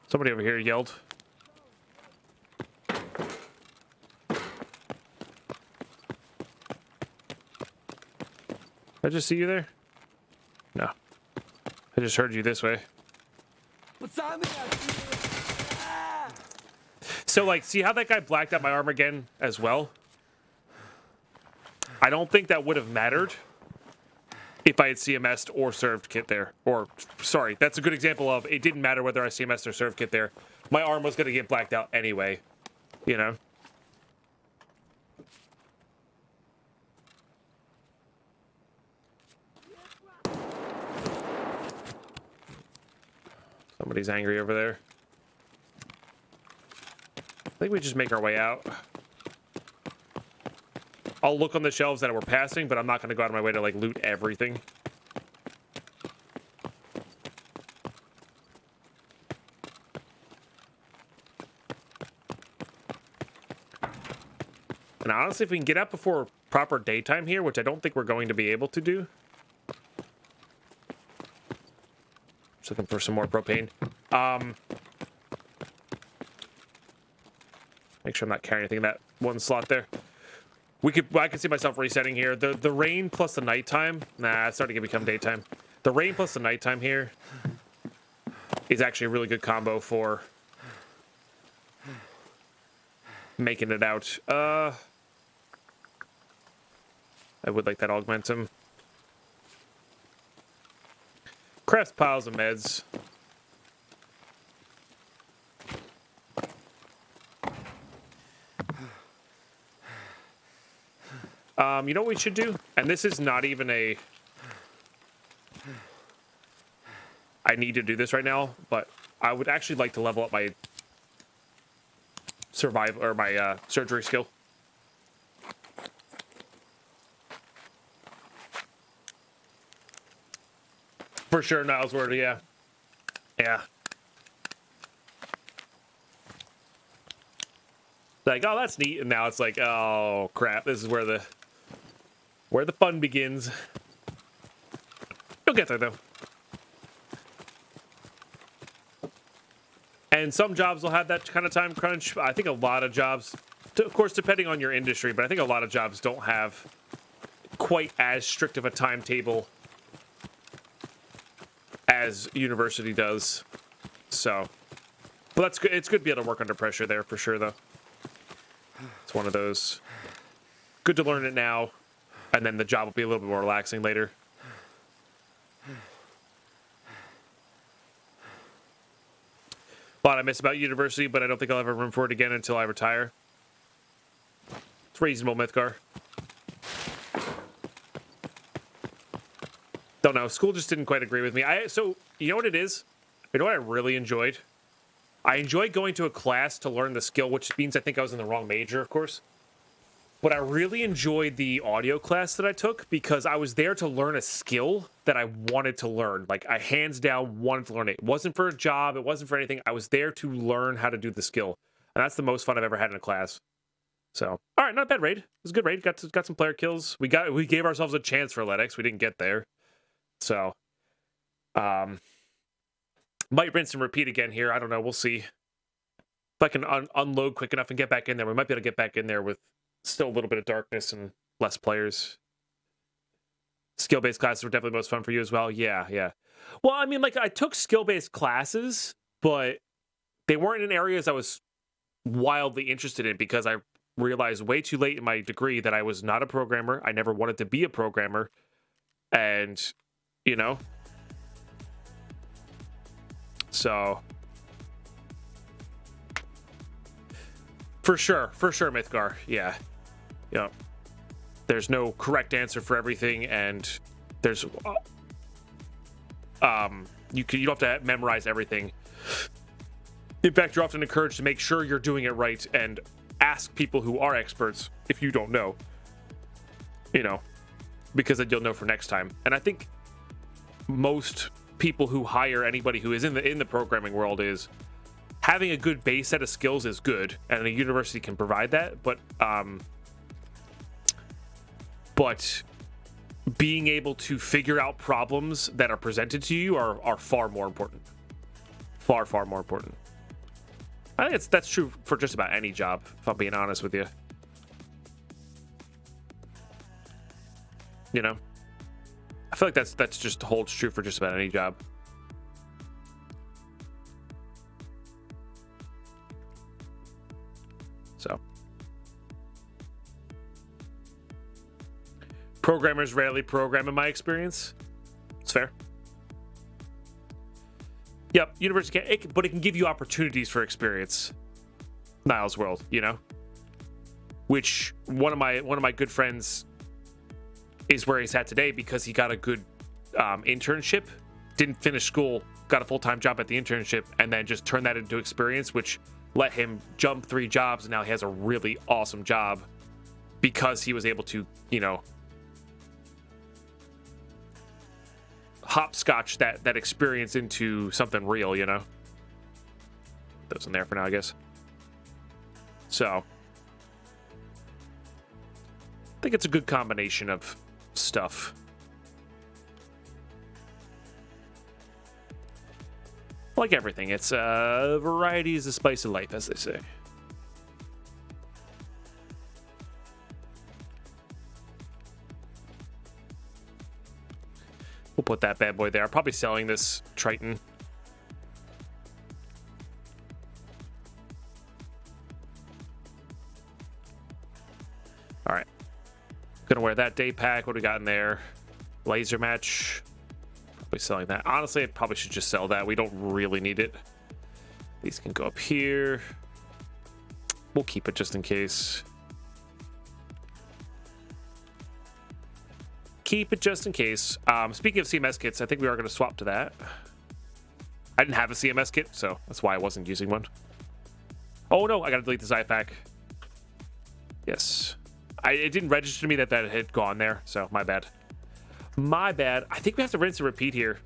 Somebody over here yelled. Did I just see you there? No. I just heard you this way. So, like, see how that guy blacked out my arm again as well? I don't think that would have mattered if I had CMS'd or served kit there. Or, sorry, that's a good example of it didn't matter whether I CMS'd or served kit there. My arm was going to get blacked out anyway, you know? Somebody's angry over there. I think we just make our way out. I'll look on the shelves that we're passing, but I'm not going to go out of my way to, like, loot everything. And honestly, if we can get out before proper daytime here, which I don't think we're going to be able to do. Just looking for some more propane. Make sure I'm not carrying anything in that one slot there. I can see myself resetting here. The rain plus the nighttime. Nah, it's starting to become daytime. The rain plus the nighttime here is actually a really good combo for making it out. I would like that augmentum. Crafts piles of meds. You know what we should do? And this is not even a... I need to do this right now, but I would actually like to level up my survival or my surgery skill. For sure, Niles Word, yeah. Yeah. Like, oh, that's neat, and now it's like, oh crap, this is where the fun begins. You'll get there though. And some jobs will have that kind of time crunch. I think a lot of jobs, of course, depending on your industry, but I think a lot of jobs don't have quite as strict of a timetable as university does. So, but that's good. It's good to be able to work under pressure there for sure, though. It's one of those. Good to learn it now, and then the job will be a little bit more relaxing later. A lot I miss about university, but I don't think I'll have a room for it again until I retire. It's reasonable, Mythgar. Don't know. School just didn't quite agree with me. So, you know what it is? You know what I really enjoyed? I enjoy going to a class to learn the skill, which means I think I was in the wrong major, of course. But I really enjoyed the audio class that I took because I was there to learn a skill that I wanted to learn. Like, I hands down wanted to learn it. It wasn't for a job. It wasn't for anything. I was there to learn how to do the skill. And that's the most fun I've ever had in a class. So, all right, not a bad raid. It was a good raid. Got some player kills. We gave ourselves a chance for Letix. We didn't get there. So, might rinse and repeat again here. I don't know. We'll see. If I can unload quick enough and get back in there, we might be able to get back in there with still a little bit of darkness and less players. Skill-based classes were definitely most fun for you as well. Yeah. Well, I mean, like, I took skill-based classes, but they weren't in areas I was wildly interested in because I realized way too late in my degree that I was not a programmer. I never wanted to be a programmer. And, you know, so for sure, Mythgar. Yeah. There's no correct answer for everything, and there's you don't have to memorize everything. In fact, you're often encouraged to make sure you're doing it right and ask people who are experts if you don't know. Because then you'll know for next time. And I think most people who hire anybody who is in the programming world is having a good base set of skills is good, and a university can provide that, but being able to figure out problems that are presented to you are far more important. Far more important. I think that's true for just about any job, if I'm being honest with you. I feel like that's just holds true for just about any job. So, programmers rarely program in my experience. It's fair. Yep, university but it can give you opportunities for experience. Niles World, which one of my good friends is where he's at today because he got a good internship, didn't finish school, got a full-time job at the internship, and then just turned that into experience, which let him jump 3 jobs, and now he has a really awesome job because he was able to, hopscotch that experience into something real, Those in there for now, I guess. So, I think it's a good combination of stuff. Like everything, it's variety is the spice of life, as they say. We'll put that bad boy there. I'm probably selling this Triton. All right. Gonna wear that day pack. What do we got in there? Laser match. Probably selling that. Honestly, I probably should just sell that. We don't really need it. These can go up here. We'll keep it just in case. Keep it just in case. Speaking of CMS kits, I think we are going to swap to that. I didn't have a CMS kit, so that's why I wasn't using one. Oh no, I got to delete the Zypack. Yes. It didn't register to me that had gone there, so my bad. My bad. I think we have to rinse and repeat here.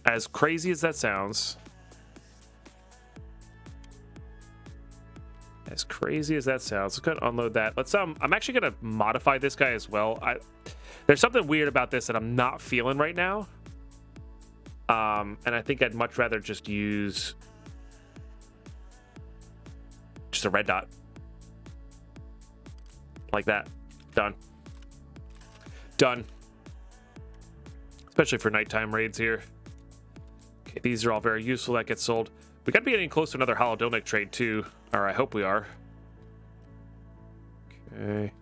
As crazy as that sounds. As crazy as that sounds, let's go ahead and unload that. I'm actually gonna modify this guy as well. There's something weird about this that I'm not feeling right now. And I think I'd much rather just use just a red dot. Like that. Done. Done. Especially for nighttime raids here. Okay, these are all very useful. That gets sold. We gotta be getting close to another Holodilnic trade too. Or I hope we are. Okay.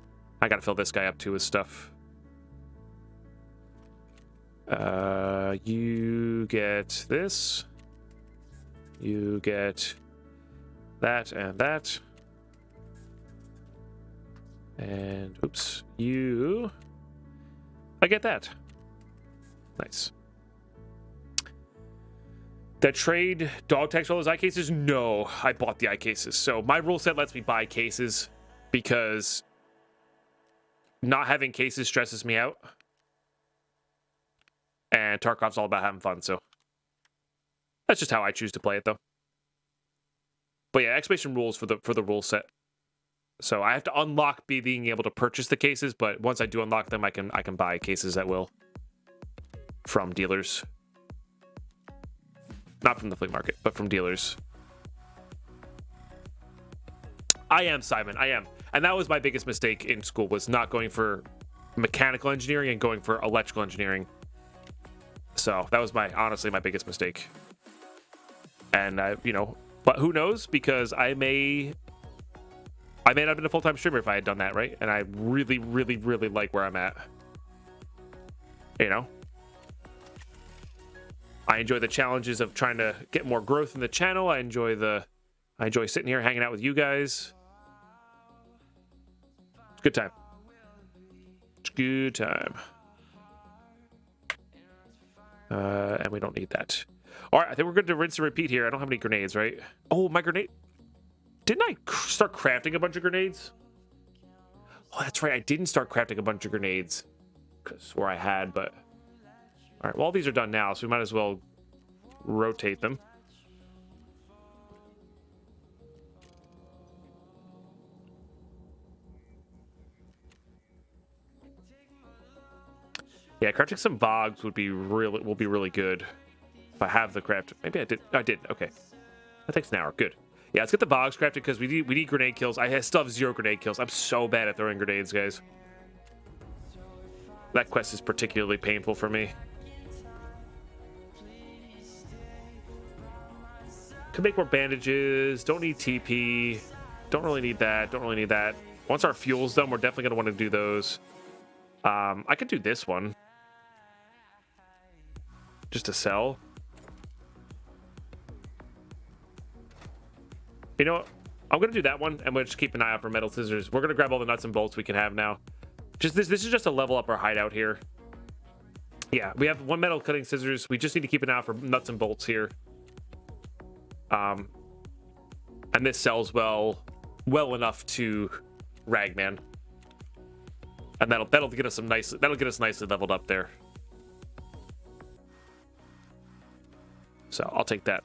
I gotta fill this guy up too with stuff. You get this. You get that and that. And oops, I get that. Nice. That trade dog tags all those eye cases? No, I bought the eye cases. So my rule set lets me buy cases because not having cases stresses me out. And Tarkov's all about having fun, so that's just how I choose to play it, though. But yeah, exclamation rules for the rule set. So I have to unlock being able to purchase the cases, but once I do unlock them, I can buy cases at will from dealers. Not from the flea market, but from dealers. I am, Simon. I am. And that was my biggest mistake in school, was not going for mechanical engineering and going for electrical engineering. So that was honestly my biggest mistake. And but who knows? Because I may not have been a full-time streamer if I had done that, right? And I really, really, really like where I'm at. I enjoy the challenges of trying to get more growth in the channel. I enjoy sitting here hanging out with you guys. It's a good time. It's a good time. And we don't need that. All right, I think we're good to rinse and repeat here. I don't have any grenades, right? Oh, my grenade. Didn't I start crafting a bunch of grenades? Oh, that's right. I didn't start crafting a bunch of grenades. Could have swore I had, but... All right, well, all these are done now, so we might as well rotate them. Yeah, crafting some bogs will be really good. If I have the craft. Maybe I did. I did. Okay. That takes an hour. Good. Yeah, let's get the bogs crafted because we need grenade kills. I still have 0 grenade kills. I'm so bad at throwing grenades, guys. That quest is particularly painful for me. Could make more bandages. Don't need TP. Don't really need that. Don't really need that. Once our fuel's done, we're definitely going to want to do those. I could do this one. Just to sell. You know what? I'm going to do that one, and we'll just keep an eye out for metal scissors. We're going to grab all the nuts and bolts we can have now. This is just to level up our hideout here. Yeah, we have 1 metal cutting scissors. We just need to keep an eye out for nuts and bolts here. And this sells well enough to Ragman. And that'll get us nicely leveled up there. So I'll take that.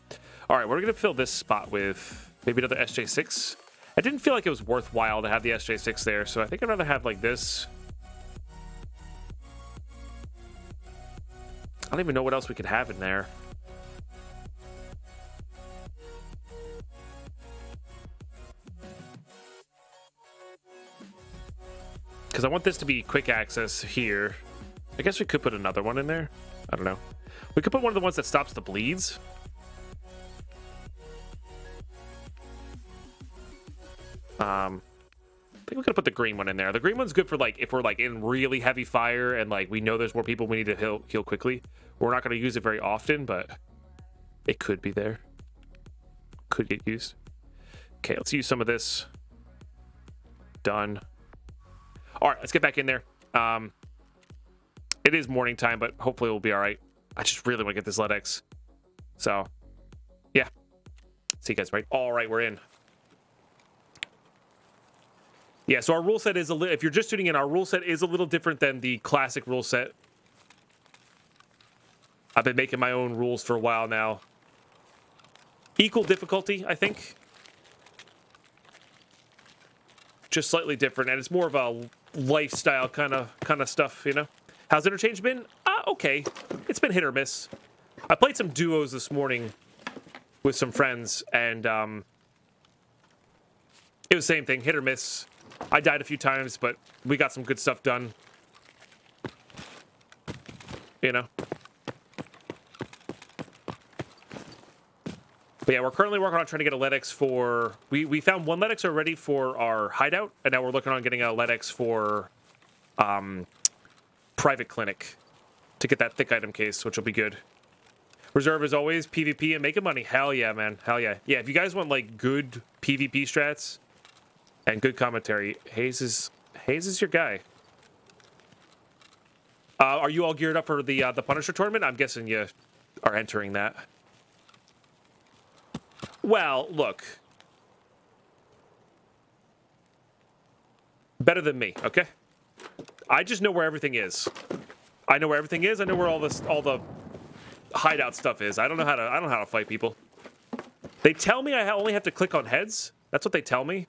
All right, we're gonna fill this spot with maybe another SJ6. I didn't feel like it was worthwhile to have the SJ6 there, so I think I'd rather have like this. I don't even know what else we could have in there. Because I want this to be quick access here. I guess we could put another one in there. I don't know. We could put one of the ones that stops the bleeds. I think we're gonna put the green one in there. The green one's good for like if we're like in really heavy fire and like we know there's more people we need to heal quickly. We're not gonna use it very often, but it could be there. Could get used. Okay, let's use some of this. Done. All right, let's get back in there. It is morning time, but hopefully we'll be all right. I just really want to get this LEDX. So, yeah. See you guys, right? All right, we're in. Yeah, so our rule set is if you're just tuning in, our rule set is a little different than the classic rule set. I've been making my own rules for a while now. Equal difficulty, I think. Just slightly different, and it's more of a lifestyle kind of stuff, you know. How's interchange been? Okay, it's been hit or miss. I played some duos this morning with some friends, and it was the same thing, hit or miss. I died a few times, but we got some good stuff done. You know. But yeah, we're currently working on trying to get a LEDX for... We found 1 LEDX already for our hideout, and now we're looking on getting a LEDX for private clinic to get that thick item case, which will be good. Reserve is always PvP and making money. Hell yeah, man. Hell yeah. Yeah, if you guys want like good PvP strats and good commentary, Hayes is your guy. Are you all geared up for the Punisher tournament? I'm guessing you are entering that. Well, look. Better than me, okay? I just know where everything is. I know where everything is. I know where all the hideout stuff is. I don't know how to fight people. They tell me I only have to click on heads. That's what they tell me.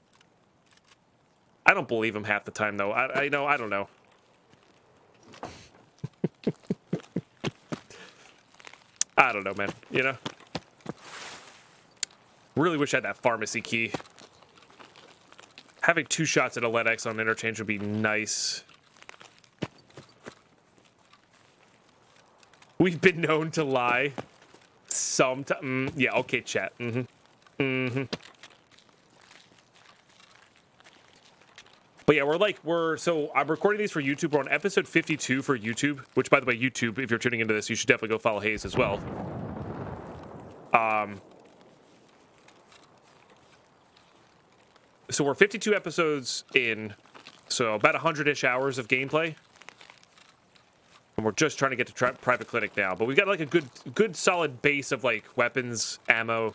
I don't believe them half the time though. I don't know. I don't know, man. You know? Really wish I had that pharmacy key. Having 2 shots at a LEDX on interchange would be nice. We've been known to lie. Sometimes. Yeah, okay, chat. But yeah, so I'm recording these for YouTube. We're on episode 52 for YouTube, which, by the way, YouTube, if you're tuning into this, you should definitely go follow Hayes as well. So we're 52 episodes in, so about 100-ish hours of gameplay. And we're just trying to get to Private Clinic now. But we've got like a good solid base of like weapons, ammo,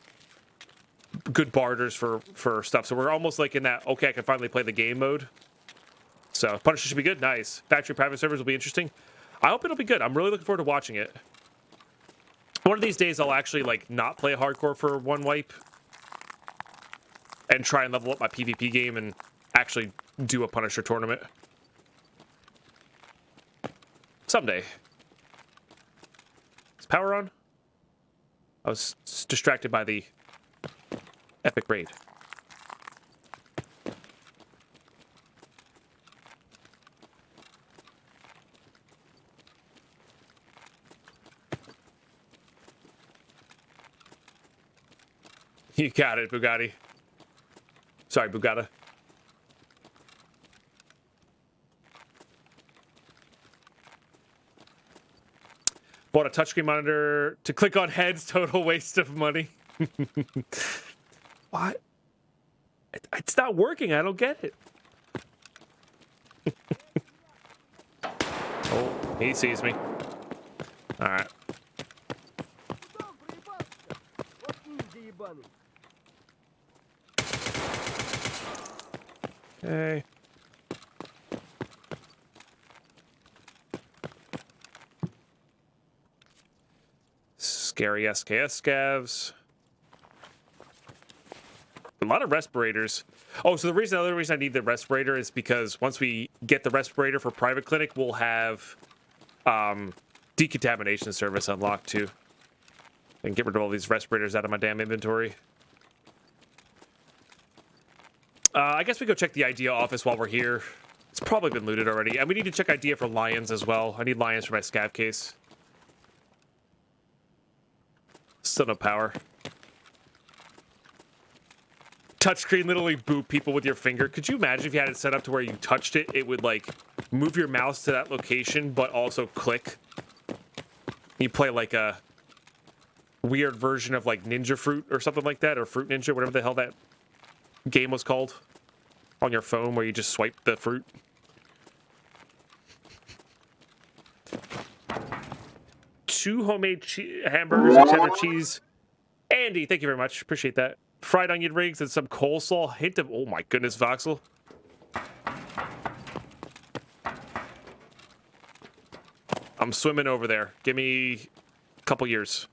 good barters for stuff. So we're almost like in that, okay, I can finally play the game mode. So Punisher should be good. Nice. Factory private servers will be interesting. I hope it'll be good. I'm really looking forward to watching it. One of these days I'll actually like not play hardcore for one wipe. And try and level up my PvP game and actually do a Punisher tournament. Someday. Is power on? I was distracted by the epic raid. You got it, Bugatti. Sorry, Bugatti. Bought a touchscreen monitor to click on heads. Total waste of money. What? It's not working. I don't get it. Oh, he sees me. All right. Hey. Scary SKS scavs. A lot of respirators. Oh, so the other reason I need the respirator is because once we get the respirator for Private Clinic, we'll have decontamination service unlocked too. And get rid of all these respirators out of my damn inventory. I guess we go check the IDEA office while we're here. It's probably been looted already. And we need to check IDEA for lions as well. I need lions for my scav case. Still no power. Touchscreen literally boop people with your finger. Could you imagine if you had it set up to where you touched it, it would like move your mouse to that location, but also click? You play like a weird version of like Ninja Fruit or something like that, or Fruit Ninja, whatever the hell that game was called on your phone where you just swipe the fruit. Two homemade hamburgers and cheddar cheese. Andy, thank you very much. Appreciate that. Fried onion rings and some coleslaw. Hint of, oh my goodness, Voxel. I'm swimming over there. Give me a couple years.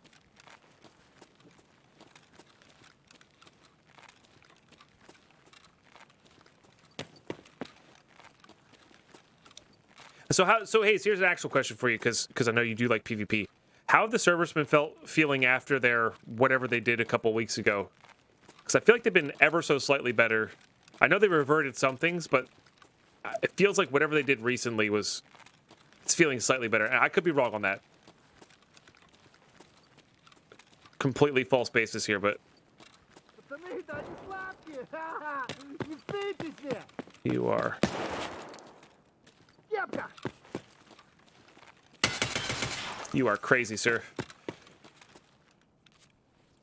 So hey, here's an actual question for you, because I know you do like PvP. How have the servers been feeling after their whatever they did a couple weeks ago? Because I feel like they've been ever so slightly better. I know they reverted some things, but it feels like whatever they did recently it's feeling slightly better. And I could be wrong on that. Completely false basis here, but you are. You are crazy, sir.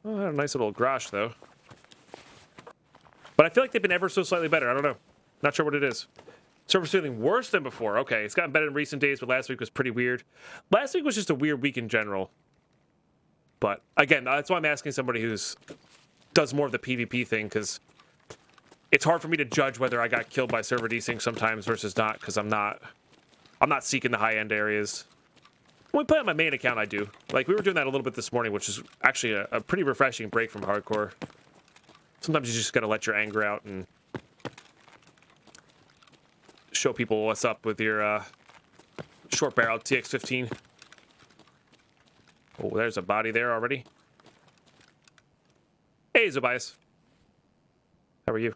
Oh, a nice little garage, though. But I feel like they've been ever so slightly better. I don't know. Not sure what it is. Server's feeling worse than before. Okay, it's gotten better in recent days, but last week was pretty weird. Last week was just a weird week in general. But, again, that's why I'm asking somebody who's does more of the PvP thing, because it's hard for me to judge whether I got killed by server desync sometimes versus not, because I'm not seeking the high-end areas. When we play on my main account, I do. Like, we were doing that a little bit this morning, which is actually a pretty refreshing break from hardcore. Sometimes you just gotta let your anger out and show people what's up with your short barrel TX15. Oh, there's a body there already. Hey, Zobias. How are you?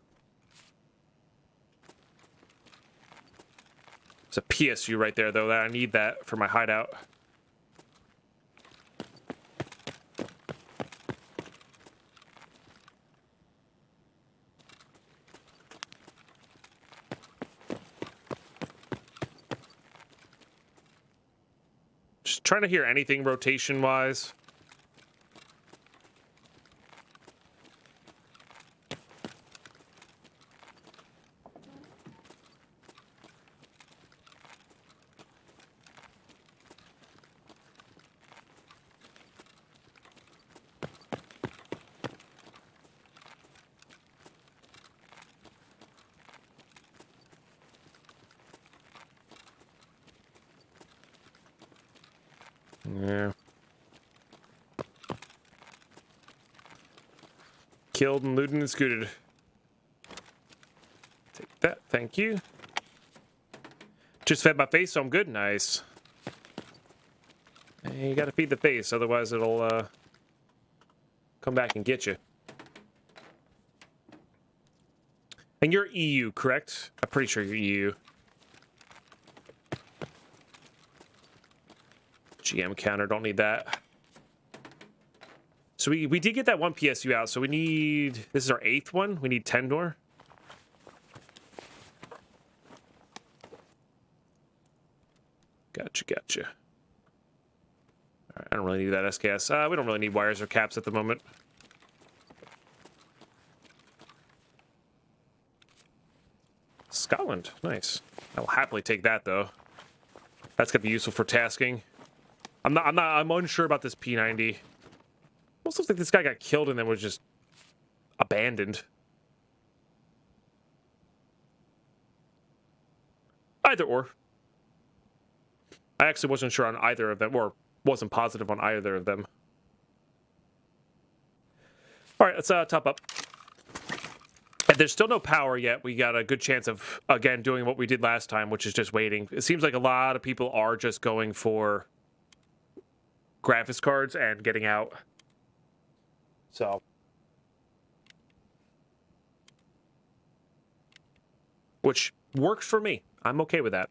There's a PSU right there, though. That I need that for my hideout. Just trying to hear anything rotation-wise. Yeah. Killed and looted and scooted. Take that, thank you. Just fed my face, so I'm good. Nice. Hey, you gotta feed the face, otherwise it'll come back and get you. And you're EU, correct? I'm pretty sure you're EU. GM counter, don't need that. So we did get that one PSU out, so we need... This is our 8th one. We need 10 more. Gotcha, gotcha. Alright, I don't really need that SKS. We don't really need wires or caps at the moment. Scotland, nice. I will happily take that, though. That's gonna be useful for tasking. I'm unsure about this P90. Almost looks like this guy got killed and then was just abandoned. Either or. I actually wasn't sure on either of them, or wasn't positive on either of them. Alright, let's top up. And there's still no power yet. We got a good chance of, again, doing what we did last time, which is just waiting. It seems like a lot of people are just going for graphics cards and getting out. So which works for me. I'm okay with that.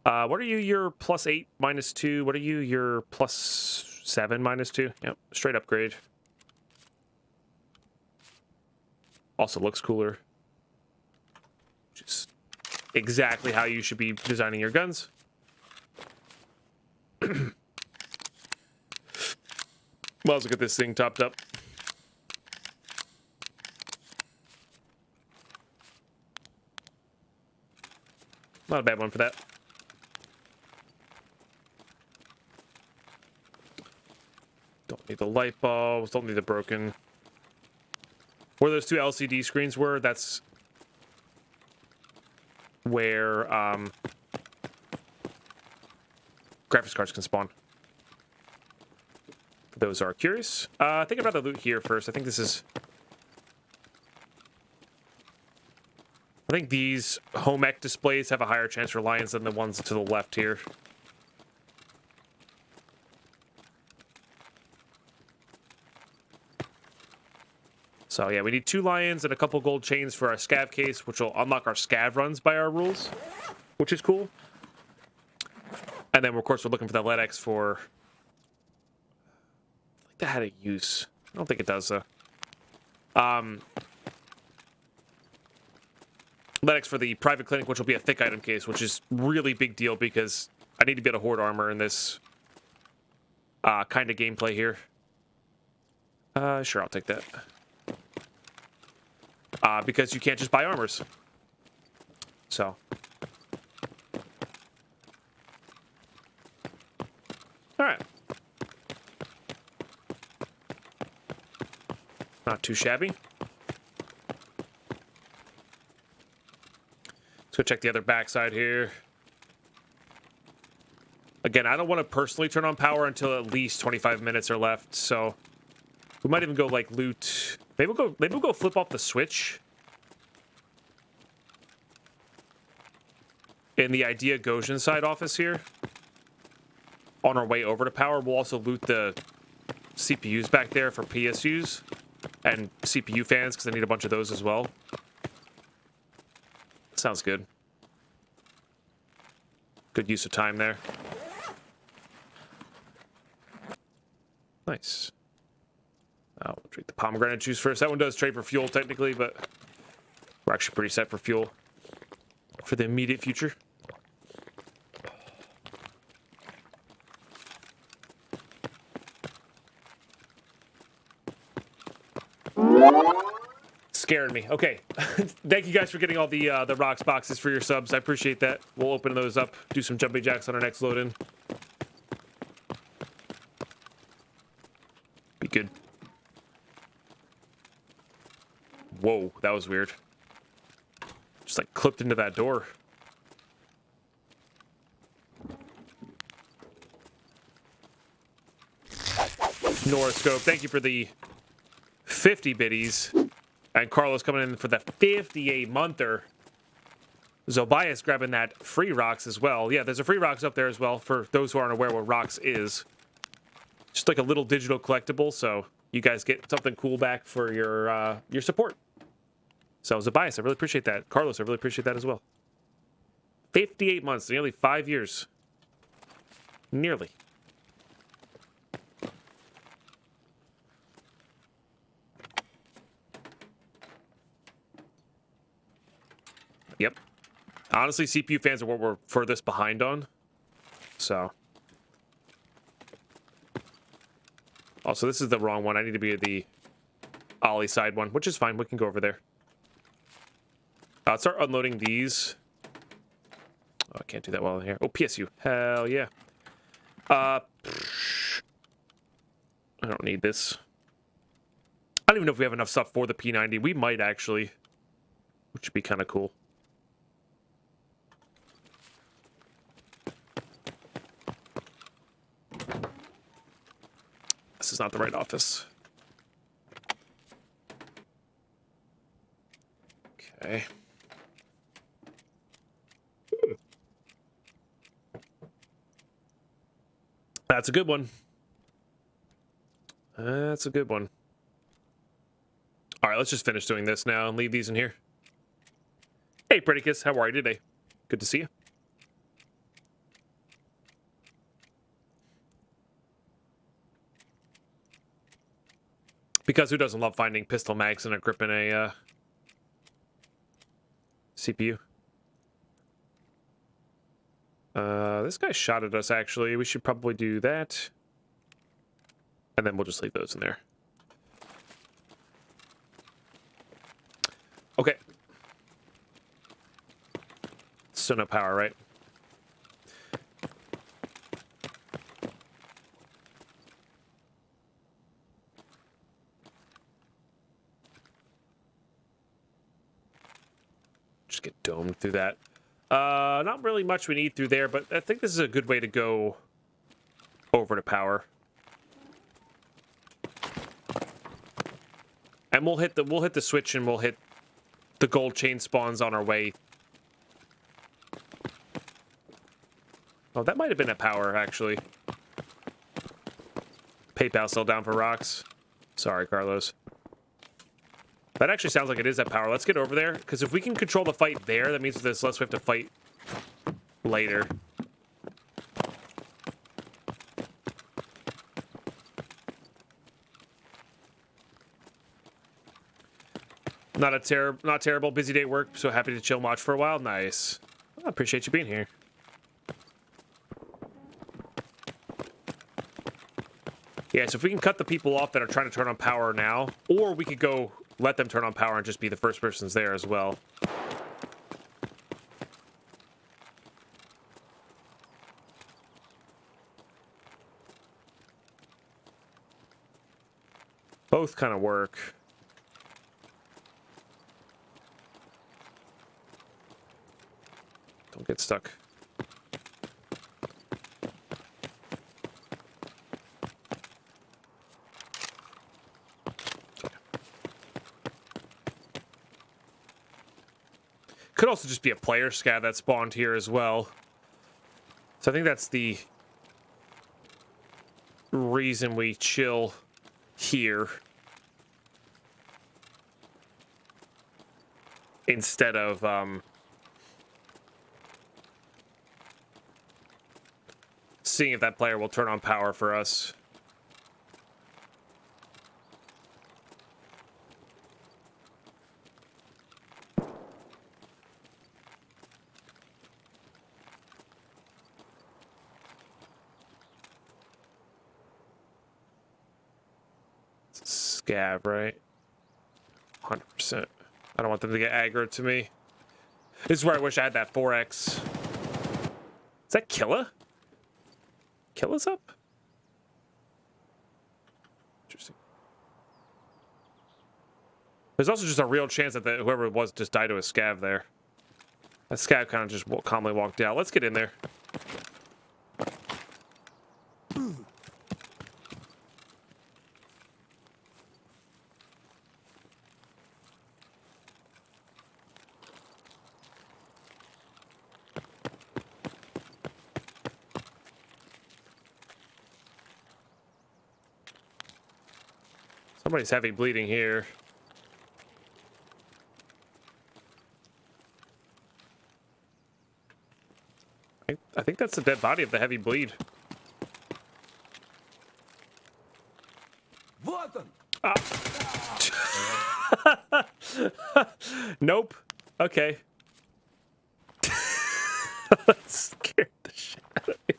What are you? Your +8 -2. What are you? Your +7 -2. Yep, straight upgrade. Also looks cooler. Which is exactly how you should be designing your guns. Well, let's get this thing topped up. Not a bad one for that. Don't need the light bulbs, don't need the broken. Where those two LCD screens were, that's where graphics cards can spawn. Those are curious. Think about the loot here first. I think this is... I think these home ec displays have a higher chance for lions than the ones to the left here. So yeah, we need 2 lions and a couple gold chains for our scav case, which will unlock our scav runs by our rules, which is cool. And then, of course, we're looking for the LEDX for... that had a use. I don't think it does, though. LEDX for the private clinic, which will be a thick item case, which is really big deal because I need to be able to hoard armor in this kind of gameplay here. Sure, I'll take that. Because you can't just buy armors. So. Alright. Not too shabby. Let's go check the other backside here. Again, I don't want to personally turn on power until at least 25 minutes are left, so we might even go like loot. Maybe we'll go flip off the switch. In the Idea Goshen side office here. On our way over to power, we'll also loot the CPUs back there for PSUs and CPU fans because I need a bunch of those as well. Sounds good. Good use of time there. Nice. I'll drink the pomegranate juice first. That one does trade for fuel technically, but we're actually pretty set for fuel for the immediate future. Scaring me. Okay. Thank you guys for getting all the rocks boxes for your subs. I appreciate that. We'll open those up, do some jumping jacks on our next load in. Be good. Whoa, that was weird. Just like clipped into that door. Noroscope, thank you for the 50 biddies. And Carlos coming in for the 58-monther. Zobias grabbing that free rocks as well. Yeah, there's a free rocks up there as well for those who aren't aware what rocks is. Just like a little digital collectible, so you guys get something cool back for your support. So Zobias, I really appreciate that. Carlos, I really appreciate that as well. 58 months, nearly 5 years. Nearly. Yep. Honestly, CPU fans are what we're furthest behind on. So. Also, this is the wrong one. I need to be at the Ollie side one, which is fine. We can go over there. Let's start unloading these. Oh, I can't do that well in here. Oh, PSU. Hell yeah. I don't need this. I don't even know if we have enough stuff for the P90. We might actually, which would be kind of cool. This is not the right office. Okay. That's a good one. That's a good one. All right, let's just finish doing this now and leave these in here. Hey, Predicus, how are you today? Good to see you. Because who doesn't love finding pistol mags and a grip in a CPU? This guy shot at us, actually. We should probably do that. And then we'll just leave those in there. Okay. Still no power, right? Just get domed through that. Not really much we need through there, but I think this is a good way to go over to power. And we'll hit the switch and we'll hit the gold chain spawns on our way. Oh, that might have been a power, actually. PayPal still down for rocks. Sorry, Carlos. That actually sounds like it is at power. Let's get over there, because if we can control the fight there, that means there's less we have to fight later. Not terrible. Busy day at work, so happy to chill and watch for a while. Nice. I appreciate you being here. Yeah, so if we can cut the people off that are trying to turn on power now, or we could go let them turn on power and just be the first persons there as well. Both kind of work. Don't get stuck. Could also just be a player scav that spawned here as well. So I think that's the reason we chill here instead of seeing if that player will turn on power for us. Scav, right? 100%. I don't want them to get aggro to me. This is where I wish I had that 4x. Is that Killa? Killa's up? Interesting. There's also just a real chance that whoever it was just died to a scav there. That scav kind of just calmly walked out. Let's get in there. Somebody's heavy bleeding here. I think that's the dead body of the heavy bleed. Nope. Okay. That scared the shit out of me.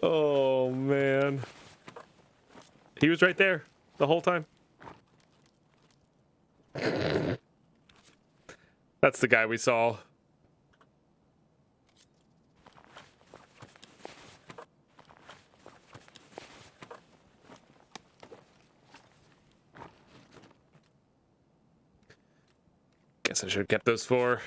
Oh, man. He was right there the whole time. That's the guy we saw. Guess I should have kept those 4.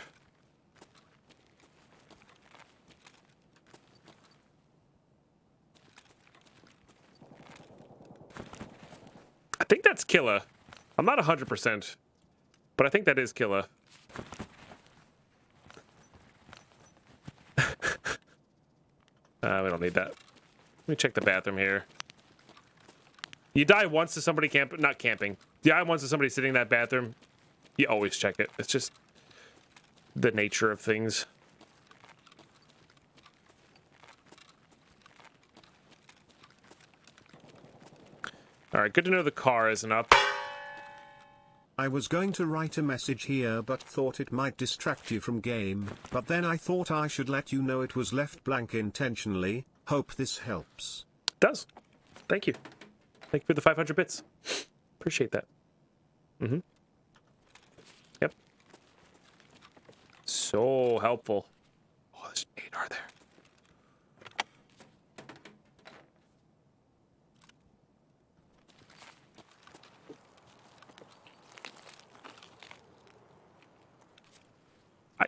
I think that's Killa. I'm not 100%, but I think that is Killa. We don't need that. Let me check the bathroom here. You die once to somebody not camping. You die once to somebody sitting in that bathroom. You always check it. It's just the nature of things. All right, good to know the car isn't up. I was going to write a message here but thought it might distract you from game, but then I thought I should let you know it was left blank intentionally. Hope this helps. It does. Thank you. Thank you for the 500 bits. Appreciate that. Mm-hmm. Yep. So helpful. Oh, there's 8 are there.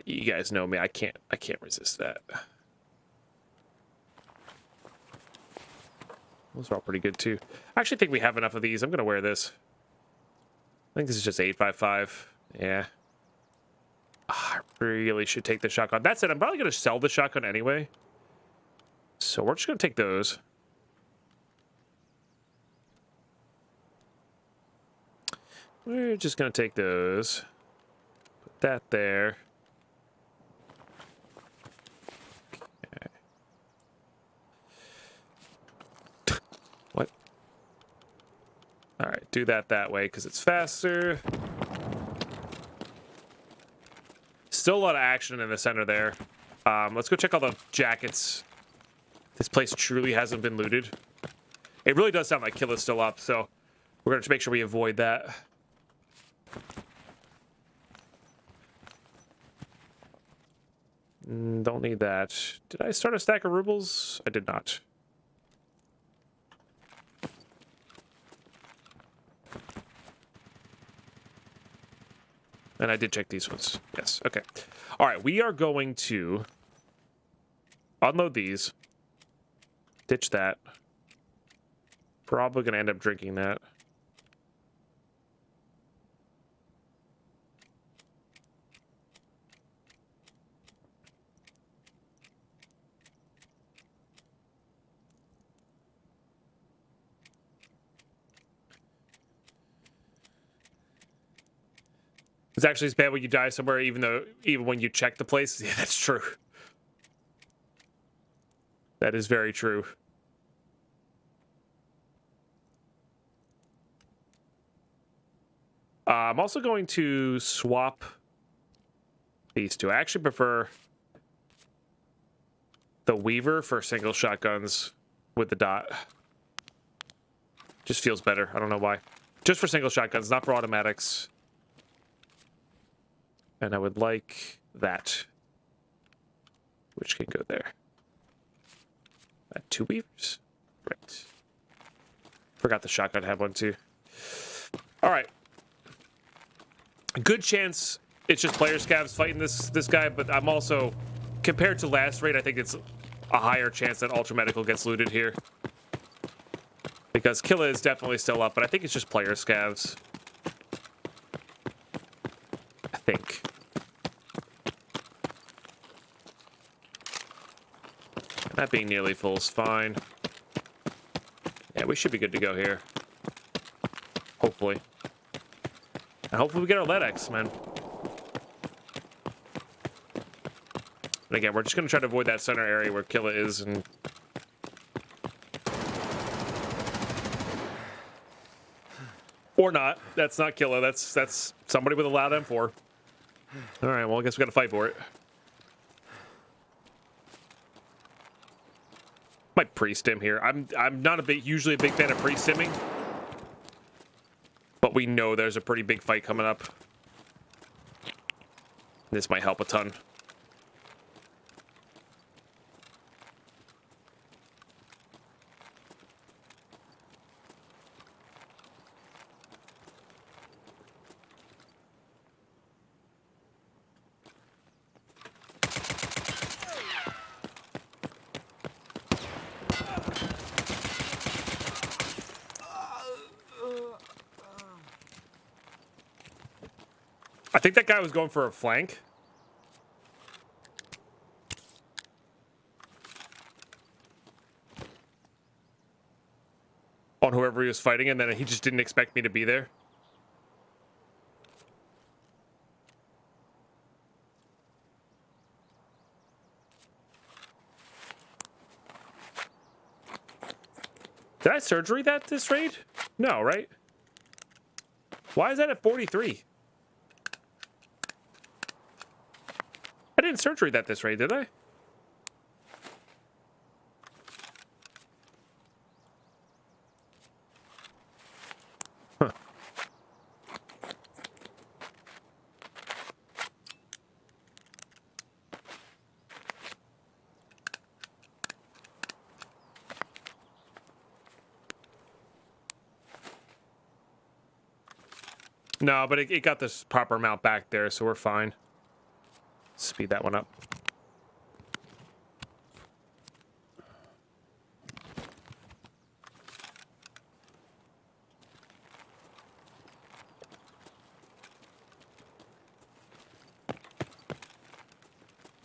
You guys know me. I can't resist that. Those are all pretty good too. I actually think we have enough of these. I'm gonna wear this. I think this is just 855. Yeah. I really should take the shotgun. That's it. I'm probably gonna sell the shotgun anyway. So we're just gonna take those. We're just gonna take those. Put that there. What? All right, do that way because it's faster. Still a lot of action in the center there. Let's go check all the jackets. This place truly hasn't been looted. It really does sound like Kill is still up, so we're gonna make sure we avoid that. Don't need that. Did I start a stack of rubles? I did not. And I did check these ones. Yes. Okay. All right. We are going to unload these. Ditch that. Probably going to end up drinking that. It's actually as bad when you die somewhere, even when you check the place. Yeah, that's true. That is very true. I'm also going to swap these two. I actually prefer the Weaver for single shotguns with the dot. Just feels better. I don't know why. Just for single shotguns, not for automatics. And I would like that, which can go there. 2 Weavers. Right. Forgot the shotgun had one too. All right. Good chance it's just player scavs fighting this guy, but I'm also, compared to last raid, I think it's a higher chance that Ultra Medical gets looted here. Because Killa is definitely still up, but I think it's just player scavs. I think. And that being nearly full is fine. Yeah, we should be good to go here. Hopefully. And hopefully we get our LEDX, man. And again, we're just going to try to avoid that center area where Killa is. And or not. That's not Killa. That's somebody with a loud M4. All right, well, I guess we got to fight for it. Might pre-stim here. I'm not usually a big fan of pre-stimming. But we know there's a pretty big fight coming up. This might help a ton. I think that guy was going for a flank. On whoever he was fighting, and then he just didn't expect me to be there. Did I surgery that this raid? No, right? Why is that at 43? I didn't surgery that this raid, did I? Huh. No, but it got this proper amount back there, so we're fine. Speed that one up.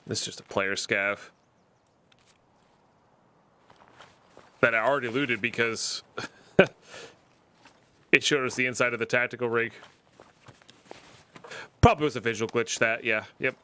This is just a player scav that I already looted because it showed us the inside of the tactical rig. Probably was a visual glitch that, yeah, yep.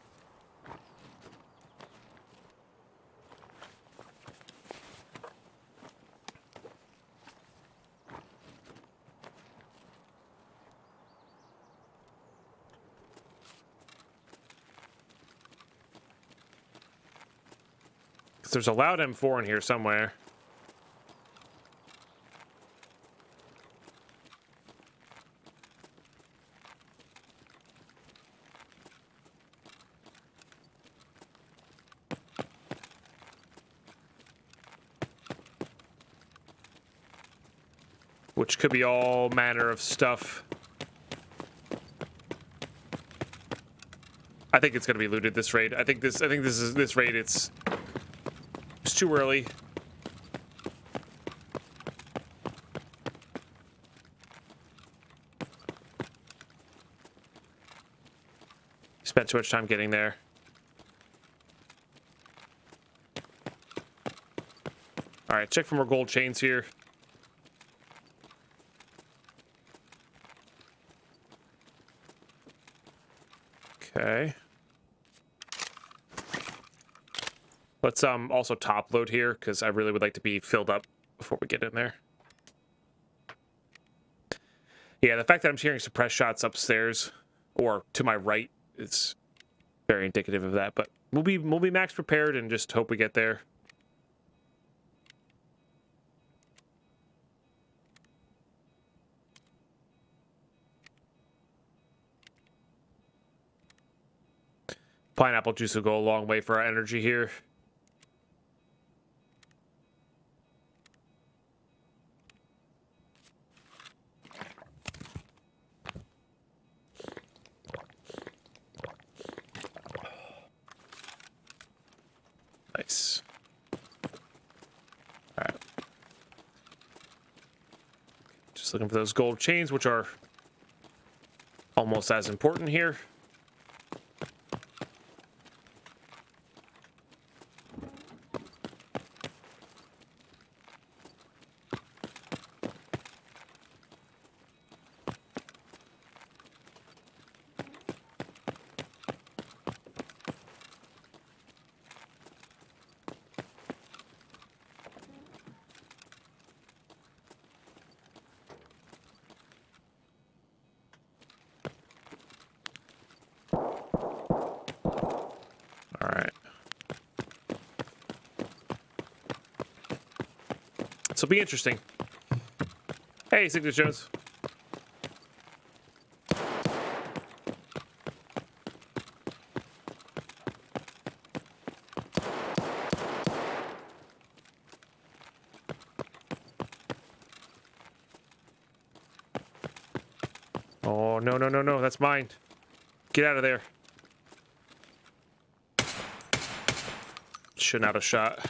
There's a loud M4 in here somewhere. Which could be all manner of stuff. I think it's gonna be looted this raid. I think this raid. It's too early. Spent too much time getting there. All right, check for more gold chains here. Okay. Let's also top load here because I really would like to be filled up before we get in there. Yeah, the fact that I'm hearing suppressed shots upstairs or to my right is very indicative of that. But we'll be max prepared and just hope we get there. Pineapple juice will go a long way for our energy here. Nice. All right. Just looking for those gold chains, which are almost as important here. This will be interesting. Hey, Cygnus Jones. Oh, no, no, no, no. That's mine. Get out of there. Shouldn't have a shot.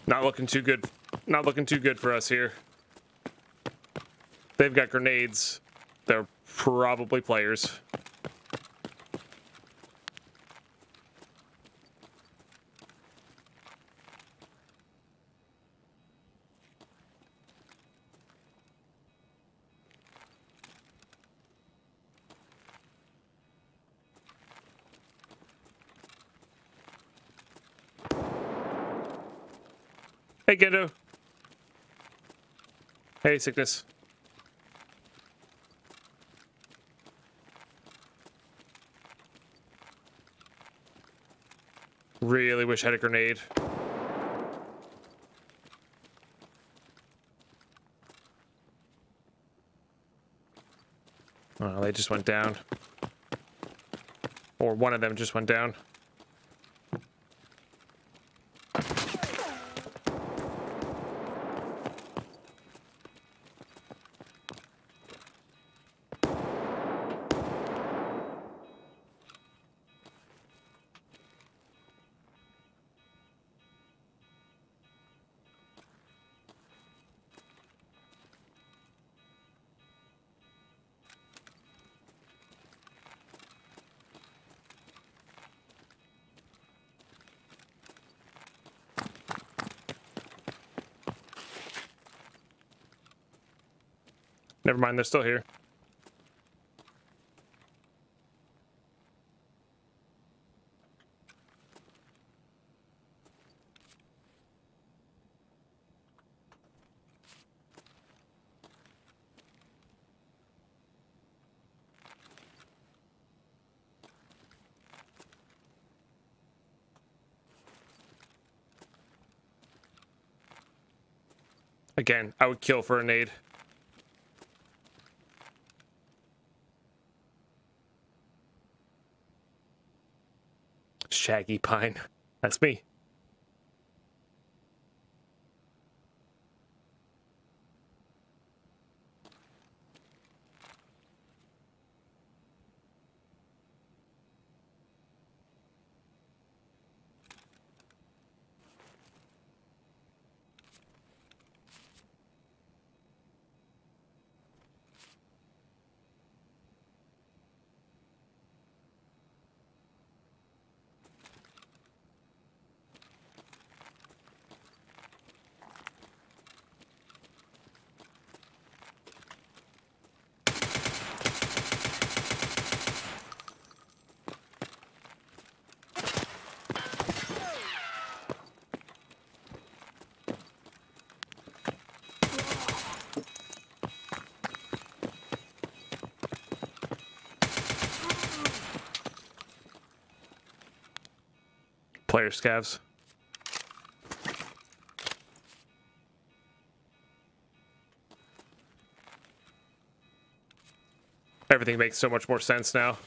Not looking too good. Not looking too good for us here. They've got grenades. They're probably players. Hey, Gendo. Hey, Sickness. Really wish I had a grenade. Oh, they just went down. Or one of them just went down. Never mind, they're still here. Again, I would kill for a nade. Shaggy Pine. That's me. Player scavs. Everything makes so much more sense now.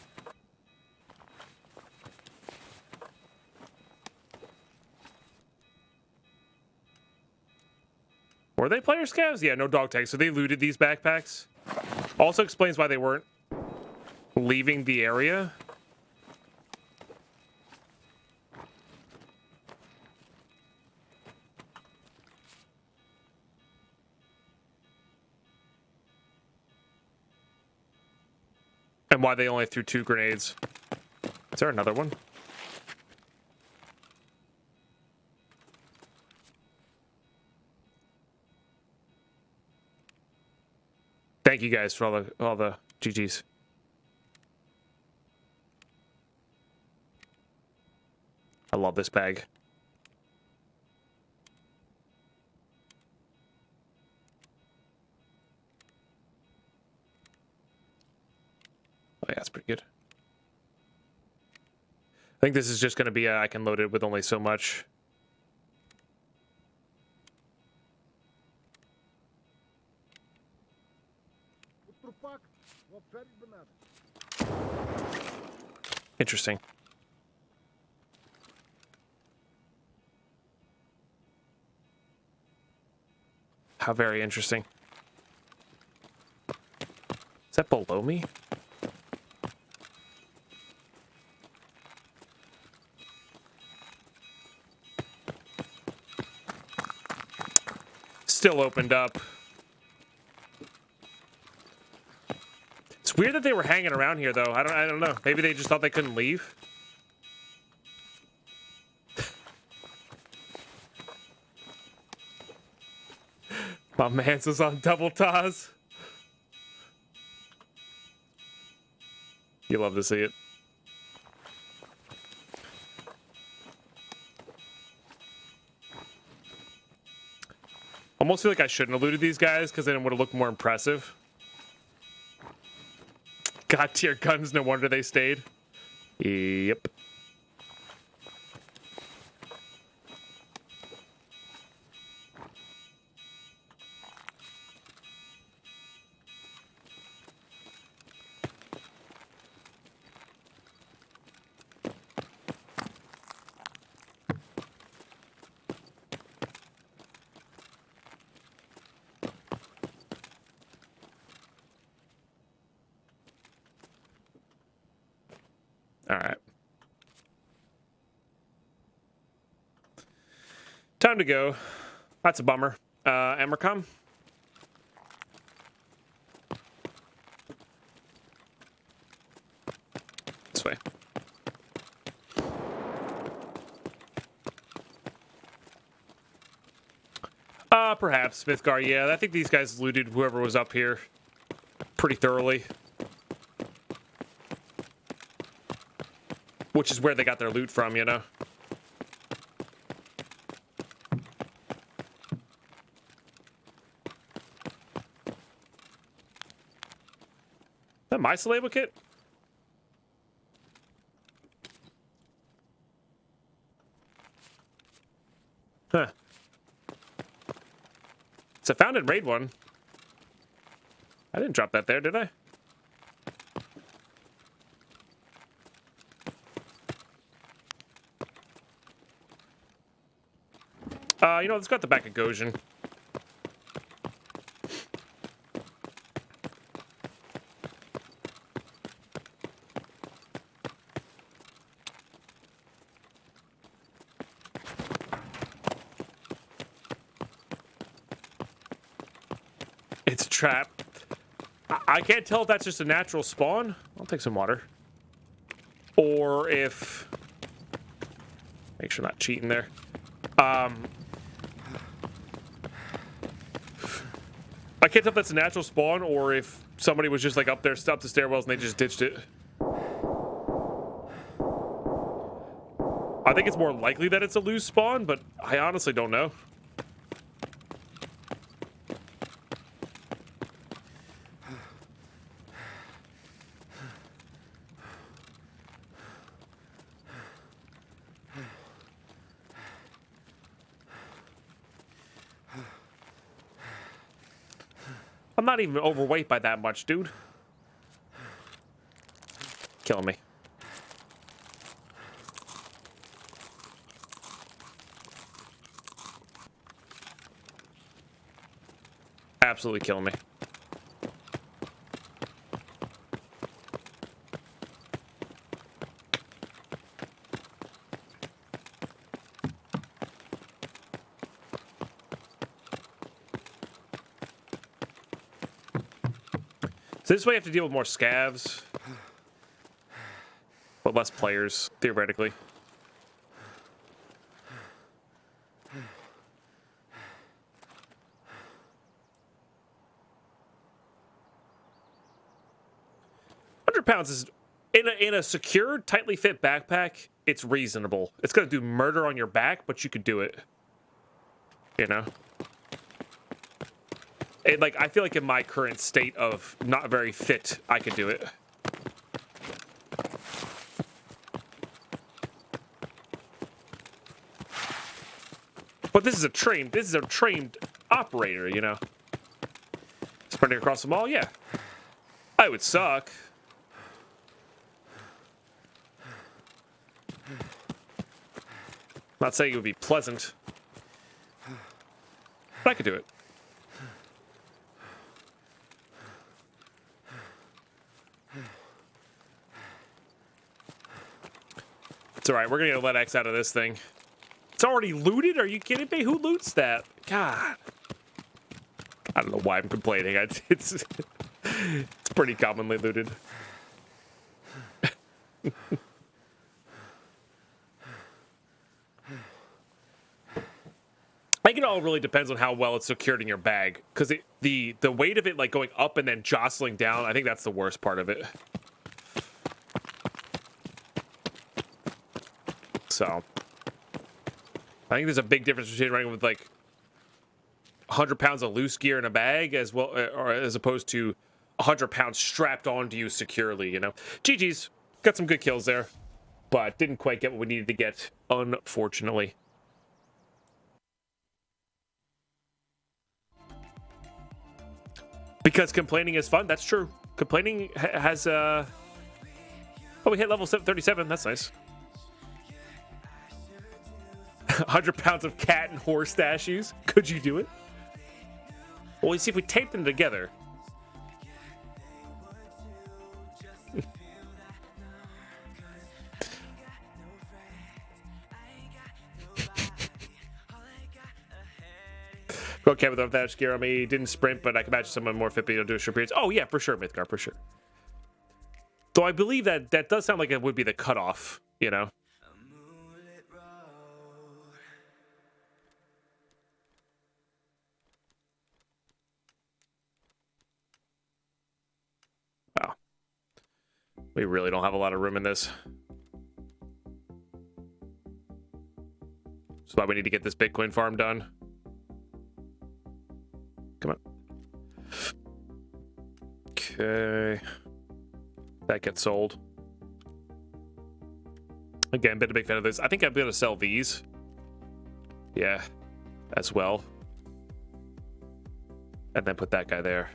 Were they player scavs? Yeah, no dog tags. So they looted these backpacks. Also explains why they weren't leaving the area. And why they only threw 2 grenades. Is there another one? Thank you guys for all the GGs. I love this bag. Oh yeah, that's pretty good. I think this is just going to be I can load it with only so much. Interesting. How very interesting. Is that below me? Still opened up. It's weird that they were hanging around here, though. I don't know. Maybe they just thought they couldn't leave. My man's was on double toss. You love to see it. Almost feel like I shouldn't have looted these guys because then it would have looked more impressive. God tier guns, no wonder they stayed. Yep. All right. Time to go. That's a bummer. Emercom? This way. Perhaps. Smithgar, yeah. I think these guys looted whoever was up here pretty thoroughly. Which is where they got their loot from, you know? Is that my Salabo kit? Huh. So I found in raid 1. I didn't drop that there, did I? You know, let's go at the back of Goshen. It's a trap. I can't tell if that's just a natural spawn. I'll take some water. Or if... Make sure I'm not cheating there. I can't tell if that's a natural spawn or if somebody was just like up there, stopped the stairwells, and they just ditched it. I think it's more likely that it's a loose spawn, but I honestly don't know. I'm not even overweight by that much, dude. Killing me. Absolutely killing me. So this way you have to deal with more scavs, but less players, theoretically. £100 is in a secure, tightly fit backpack. It's reasonable. It's gonna do murder on your back, but you could do it. You know. Like, I feel like in my current state of not very fit, I could do it. But this is a trained operator, you know. Sprinting across the mall, yeah. I would suck. Not saying it would be pleasant. But I could do it. It's alright, we're gonna get a let X out of this thing. It's already looted? Are you kidding me? Who loots that? God. I don't know why I'm complaining. It's pretty commonly looted. I think it all really depends on how well it's secured in your bag. Because the weight of it like going up and then jostling down, I think that's the worst part of it. So, I think there's a big difference between running with like 100 pounds of loose gear in a bag as well, or as opposed to 100 pounds strapped onto you securely, you know. GG's, got some good kills there, but didn't quite get what we needed to get, unfortunately. Because complaining is fun, that's true. Complaining has, oh, we hit level 37, that's nice. 100 pounds of cat and horse stashes. Could you do it? Well, let's see if we tape them together. Okay, without that gear on me, didn't sprint, but I can imagine someone more fit being able to do short periods. Oh yeah, for sure, Mythgar, for sure. Though I believe that does sound like it would be the cutoff, you know. Wow. We really don't have a lot of room in this. That's why we need to get this Bitcoin farm done. Come on. Okay. That gets sold. Again, been a big fan of this. I think I'm going to sell these. Yeah, as well. and then put that guy there.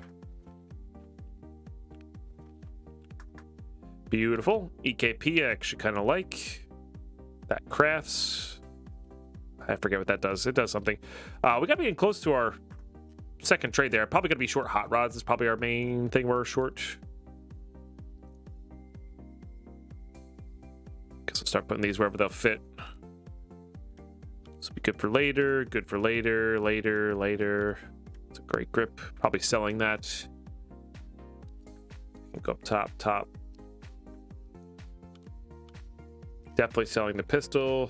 Beautiful. EKP I actually kind of like. That crafts. I forget what that does. It does something. We got to be getting close to our second trade there. Probably going to be short hot rods. Is probably our main thing we're short. Guess I'll start putting these wherever they'll fit. This will be good for later. Good for later. Later. It's a great grip. Probably selling that. Go up top. Definitely selling the pistol.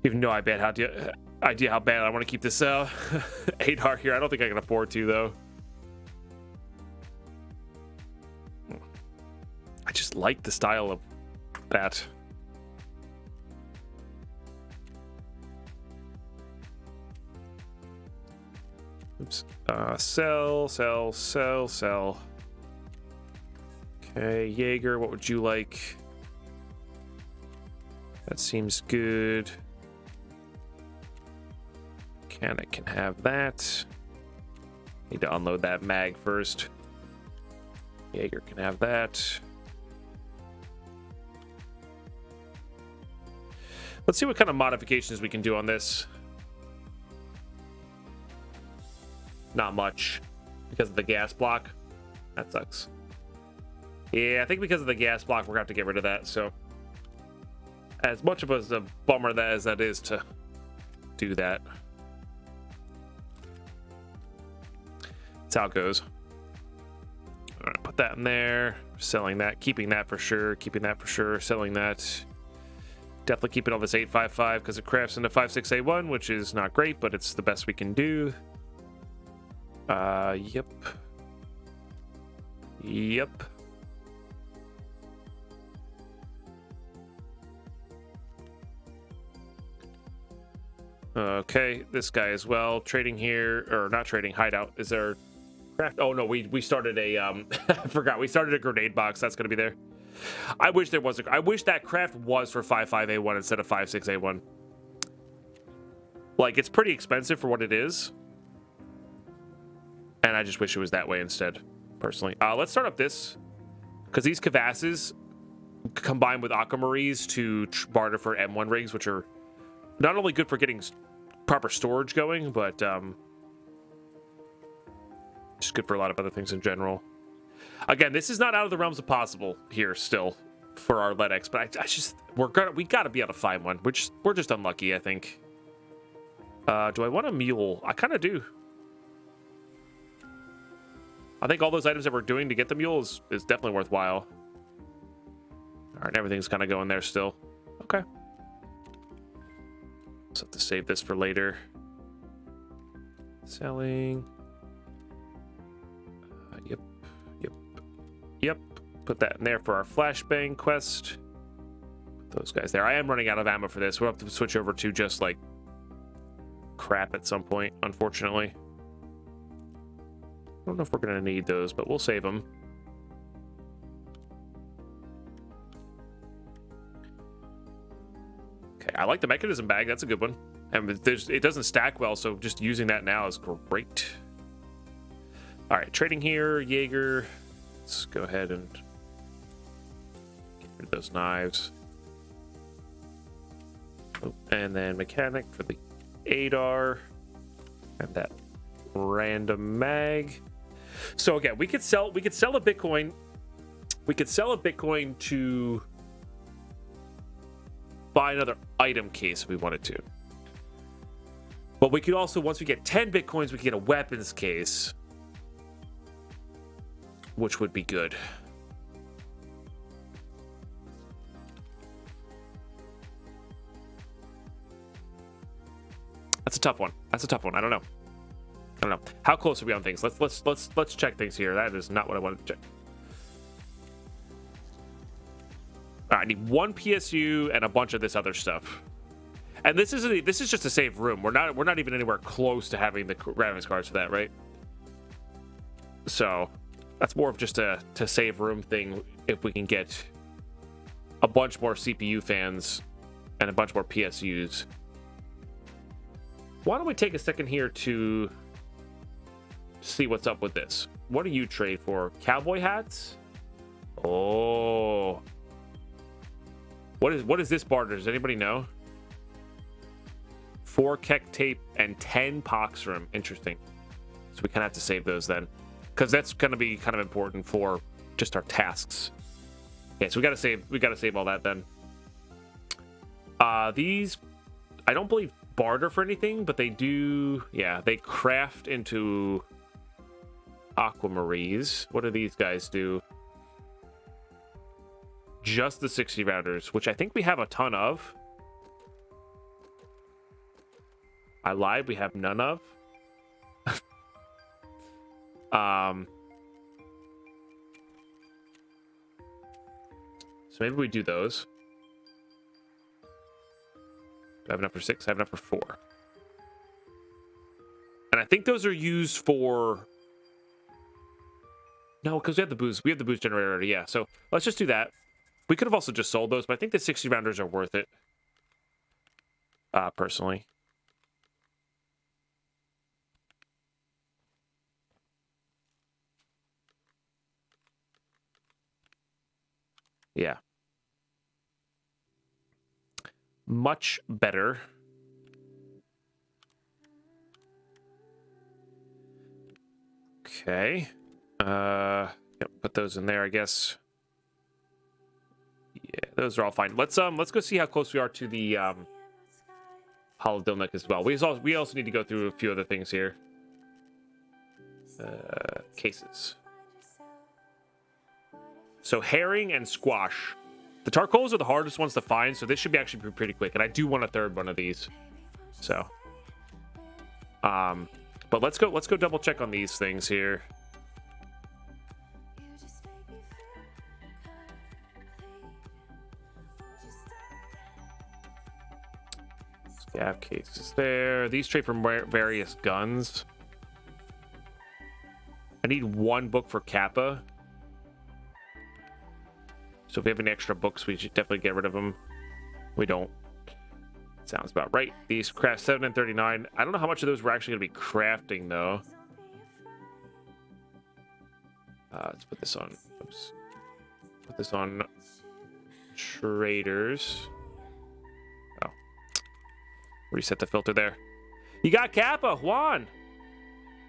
You have no idea how bad I want to keep this 8R here. I don't think I can afford to, though. I just like the style of that. Oops. Sell. Okay, Jaeger, what would you like? That seems good. Mechanic can have that. Need to unload that mag first. Jaeger can have that. Let's see what kind of modifications we can do on this. Not much because of the gas block. That sucks. Yeah, I think because of the gas block, we're going to have to get rid of that. So, as much of a bummer as that is to do that. That's how it goes. All right, put that in there. Selling that. Keeping that for sure. Selling that. Definitely keeping all this 855 because it crafts into 56A1, which is not great, but it's the best we can do. Yep. Okay, this guy as well. Trading here, or not trading, hideout. Is there craft? Oh no, we started a I forgot. We started a grenade box. That's gonna be there. I wish there was I wish that craft was for 55A1 instead of 56A1. Like, it's pretty expensive for what it is. And I just wish it was that way instead, personally. Let's start up this. Because these Kavasses combine with Aquamaries to barter for M1 rigs, which are not only good for getting proper storage going, but just good for a lot of other things in general. Again, this is not out of the realms of possible here still for our LEDX, but I just we gotta be able to find one. We're just unlucky, I think. Do I want a mule? I kind of do. I think all those items that we're doing to get the mule is definitely worthwhile. All right, everything's kind of going there still. Okay. Just have to save this for later. Selling. Yep. Put that in there for our flashbang quest. Put those guys there. I am running out of ammo for this. We'll have to switch over to just like crap at some point, unfortunately. I don't know if we're going to need those, but we'll save them. Okay, I like the mechanism bag. That's a good one. And it doesn't stack well, so just using that now is great. All right, trading here, Jaeger. Let's go ahead and get rid of those knives. Oh, and then mechanic for the ADAR. And that random mag. So again, we could sell a Bitcoin. We could sell a Bitcoin to buy another item case if we wanted to. But we could also, once we get 10 Bitcoins, we could get a weapons case, which would be good. That's a tough one. I don't know. How close are we on things? Let's check things here. That is not what I wanted to check. All right, I need one PSU and a bunch of this other stuff. And this is just to save room. We're not even anywhere close to having the graphics cards for that, right? So that's more of just a to save room thing. If we can get a bunch more CPU fans and a bunch more PSUs. Why don't we take a second here to see what's up with this. What do you trade for? Cowboy hats? Oh. What is this barter? Does anybody know? 4 Keck tape and 10 pox room. Interesting. So we kind of have to save those then, because that's going to be kind of important for just our tasks. Okay, so we got to save all that then. These I don't believe barter for anything, but they do. Yeah, they craft into aquamarines. What do these guys do? Just the 60 rounders, which I think we have a ton of. I lied, we have none of. So maybe we do those. Do I have enough for 6? I have enough for 4. And I think those are used for... No, because we have the boost. We have the boost generator already, yeah. So let's just do that. We could have also just sold those, but I think the 60 rounders are worth it. Personally. Yeah. Much better. Okay. Yep, put those in there, I guess. Yeah, those are all fine. Let's go see how close we are to the Holodilnick as well. We also need to go through a few other things here. Cases. So herring and squash. The Tarkovs are the hardest ones to find, so this should be actually pretty quick. And I do want a third one of these. So, but let's go double check on these things here. Scav cases there. These trade from various guns. I need 1 book for Kappa. So if we have any extra books, we should definitely get rid of them. We don't. Sounds about right. These craft 7 and 39. I don't know how much of those we're actually going to be crafting, though. Let's put this on. Oops. Put this on traders. Oh. Reset the filter there. You got Kappa, Juan.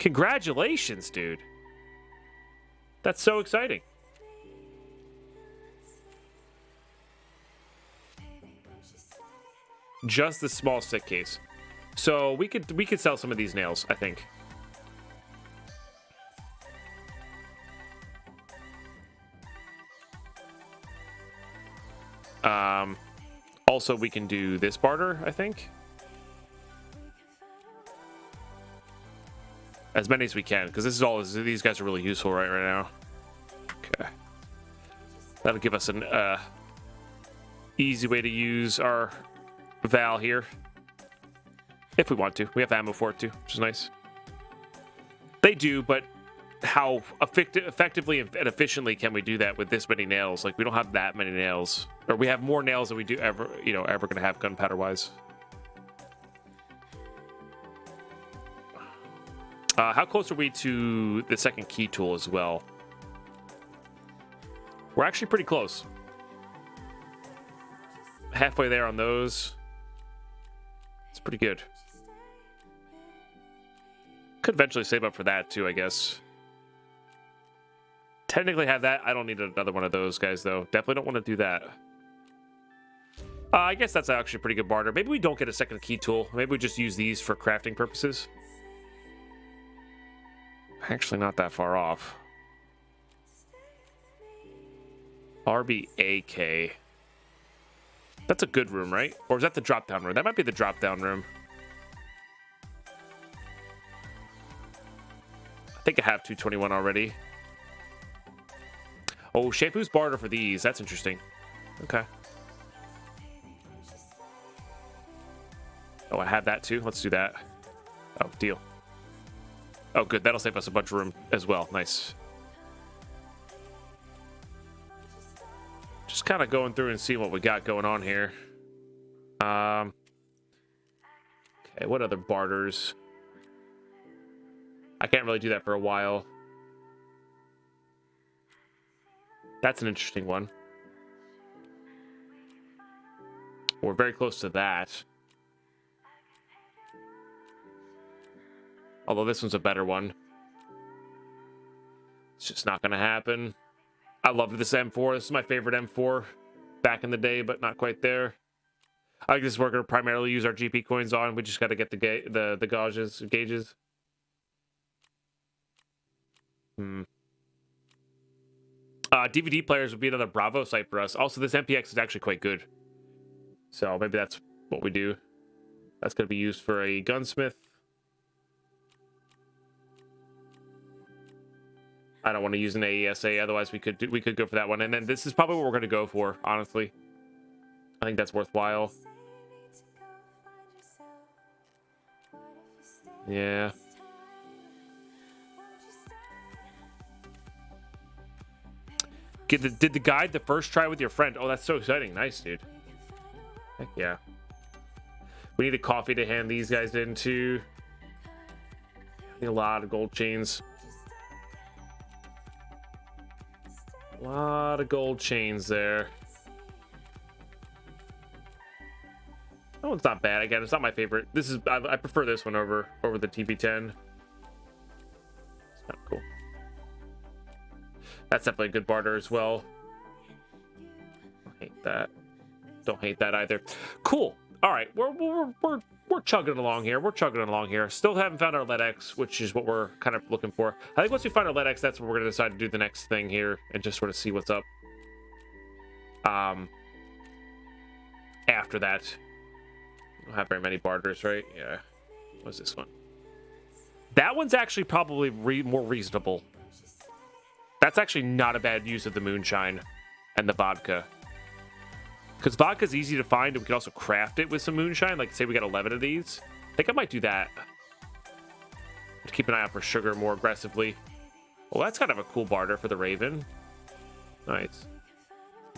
Congratulations, dude. That's so exciting. Just the small stick case. So we could sell some of these nails, I think. Also we can do this barter, I think. As many as we can, because these guys are really useful right now. Okay. That'll give us an easy way to use our Val here. If we want to. We have ammo for it too, which is nice. They do, but how effectively and efficiently can we do that with this many nails? Like, we don't have that many nails. Or we have more nails than we do ever going to have gunpowder-wise. How close are we to the second key tool as well? We're actually pretty close. Halfway there on those. It's pretty good. Could eventually save up for that too, I guess. Technically have that. I don't need another one of those guys, though. Definitely don't want to do that. I guess that's actually a pretty good barter. Maybe we don't get a second key tool. Maybe we just use these for crafting purposes. Actually, not that far off. RBAK. That's a good room, right? Or is that the drop-down room? That might be the drop-down room. I think I have 221 already. Oh, Shampoo's barter for these. That's interesting. Okay. Oh, I have that too. Let's do that. Oh, deal. Oh, good. That'll save us a bunch of room as well. Nice. Just kind of going through and seeing what we got going on here. Okay, what other barters? I can't really do that for a while. That's an interesting one. We're very close to that. Although this one's a better one. It's just not going to happen. I loved this M4. This is my favorite M4 back in the day, but not quite there. I guess we're going to primarily use our GP coins on. We just got to get the gauges. DVD players would be another Bravo site for us. Also, this MPX is actually quite good. So maybe that's what we do. That's going to be used for a gunsmith. I don't want to use an AESA, otherwise we could go for that one. And then this is probably what we're going to go for, honestly. I think that's worthwhile. Yeah. Did the guide the first try with your friend? Oh, that's so exciting. Nice, dude. Heck yeah. We need a coffee to hand these guys into. Need a lot of gold chains. A lot of gold chains there. That one's not bad. Again, it's not my favorite. This is I prefer this one over the TP10. It's kind of cool. That's definitely a good barter as well. Don't hate that. Don't hate that either. Cool. All right, we're chugging along here. We're chugging along here. Still haven't found our LEDX, which is what we're kind of looking for. I think once we find our LEDX, that's when we're going to decide to do the next thing here and just sort of see what's up. After that, we don't have very many barters, right? Yeah. What's this one? That one's actually probably more reasonable. That's actually not a bad use of the moonshine and the vodka. Because vodka's easy to find, and we can also craft it with some moonshine. Like, say we got 11 of these. I think I might do that. Keep an eye out for sugar more aggressively. Well, that's kind of a cool barter for the Raven. Nice.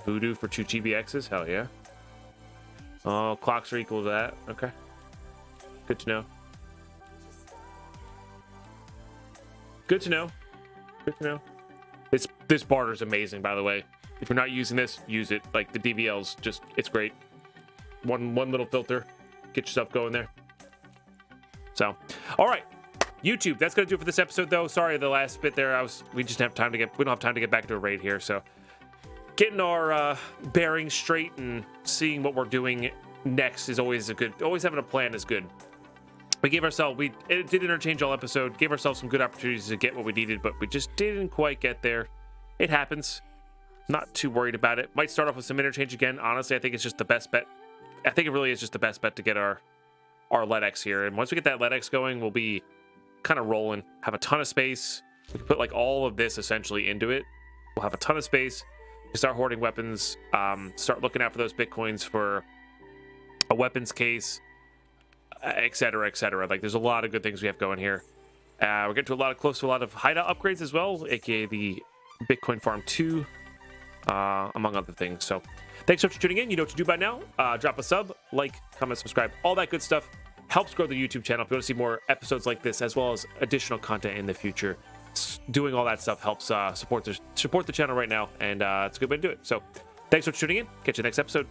Voodoo for 2 GBXs? Hell yeah. Oh, clocks are equal to that. Okay. Good to know. Good to know. Good to know. This barter is amazing, by the way. If you're not using this, use it. Like, the DVL's just, it's great. One little filter. Get yourself going there. So, all right. YouTube, that's going to do it for this episode, though. Sorry, the last bit there, we don't have time to get back to a raid here, so getting our bearings straight and seeing what we're doing next is always having a plan is good. We did interchange all episode, gave ourselves some good opportunities to get what we needed, but we just didn't quite get there. It happens. Not too worried about it. Might start off with some interchange again. Honestly, I think it's just the best bet. I think it really is just the best bet to get our LEDX here. And once we get that LEDX going, we'll be kind of rolling. Have a ton of space. We can put like all of this essentially into it. We'll have a ton of space. We start hoarding weapons. Start looking out for those Bitcoins for a weapons case, etc., etc. Like, there's a lot of good things we have going here. We're getting close to a lot of hideout upgrades as well, aka the Bitcoin Farm 2. Among other things. So thanks so much for tuning in. You know what to do by now. Drop a sub, like, comment, subscribe, all that good stuff. Helps grow the YouTube channel. If you want to see more episodes like this, as well as additional content in the future, doing all that stuff helps support the channel right now, and it's a good way to do it. So thanks for tuning in. Catch you next episode.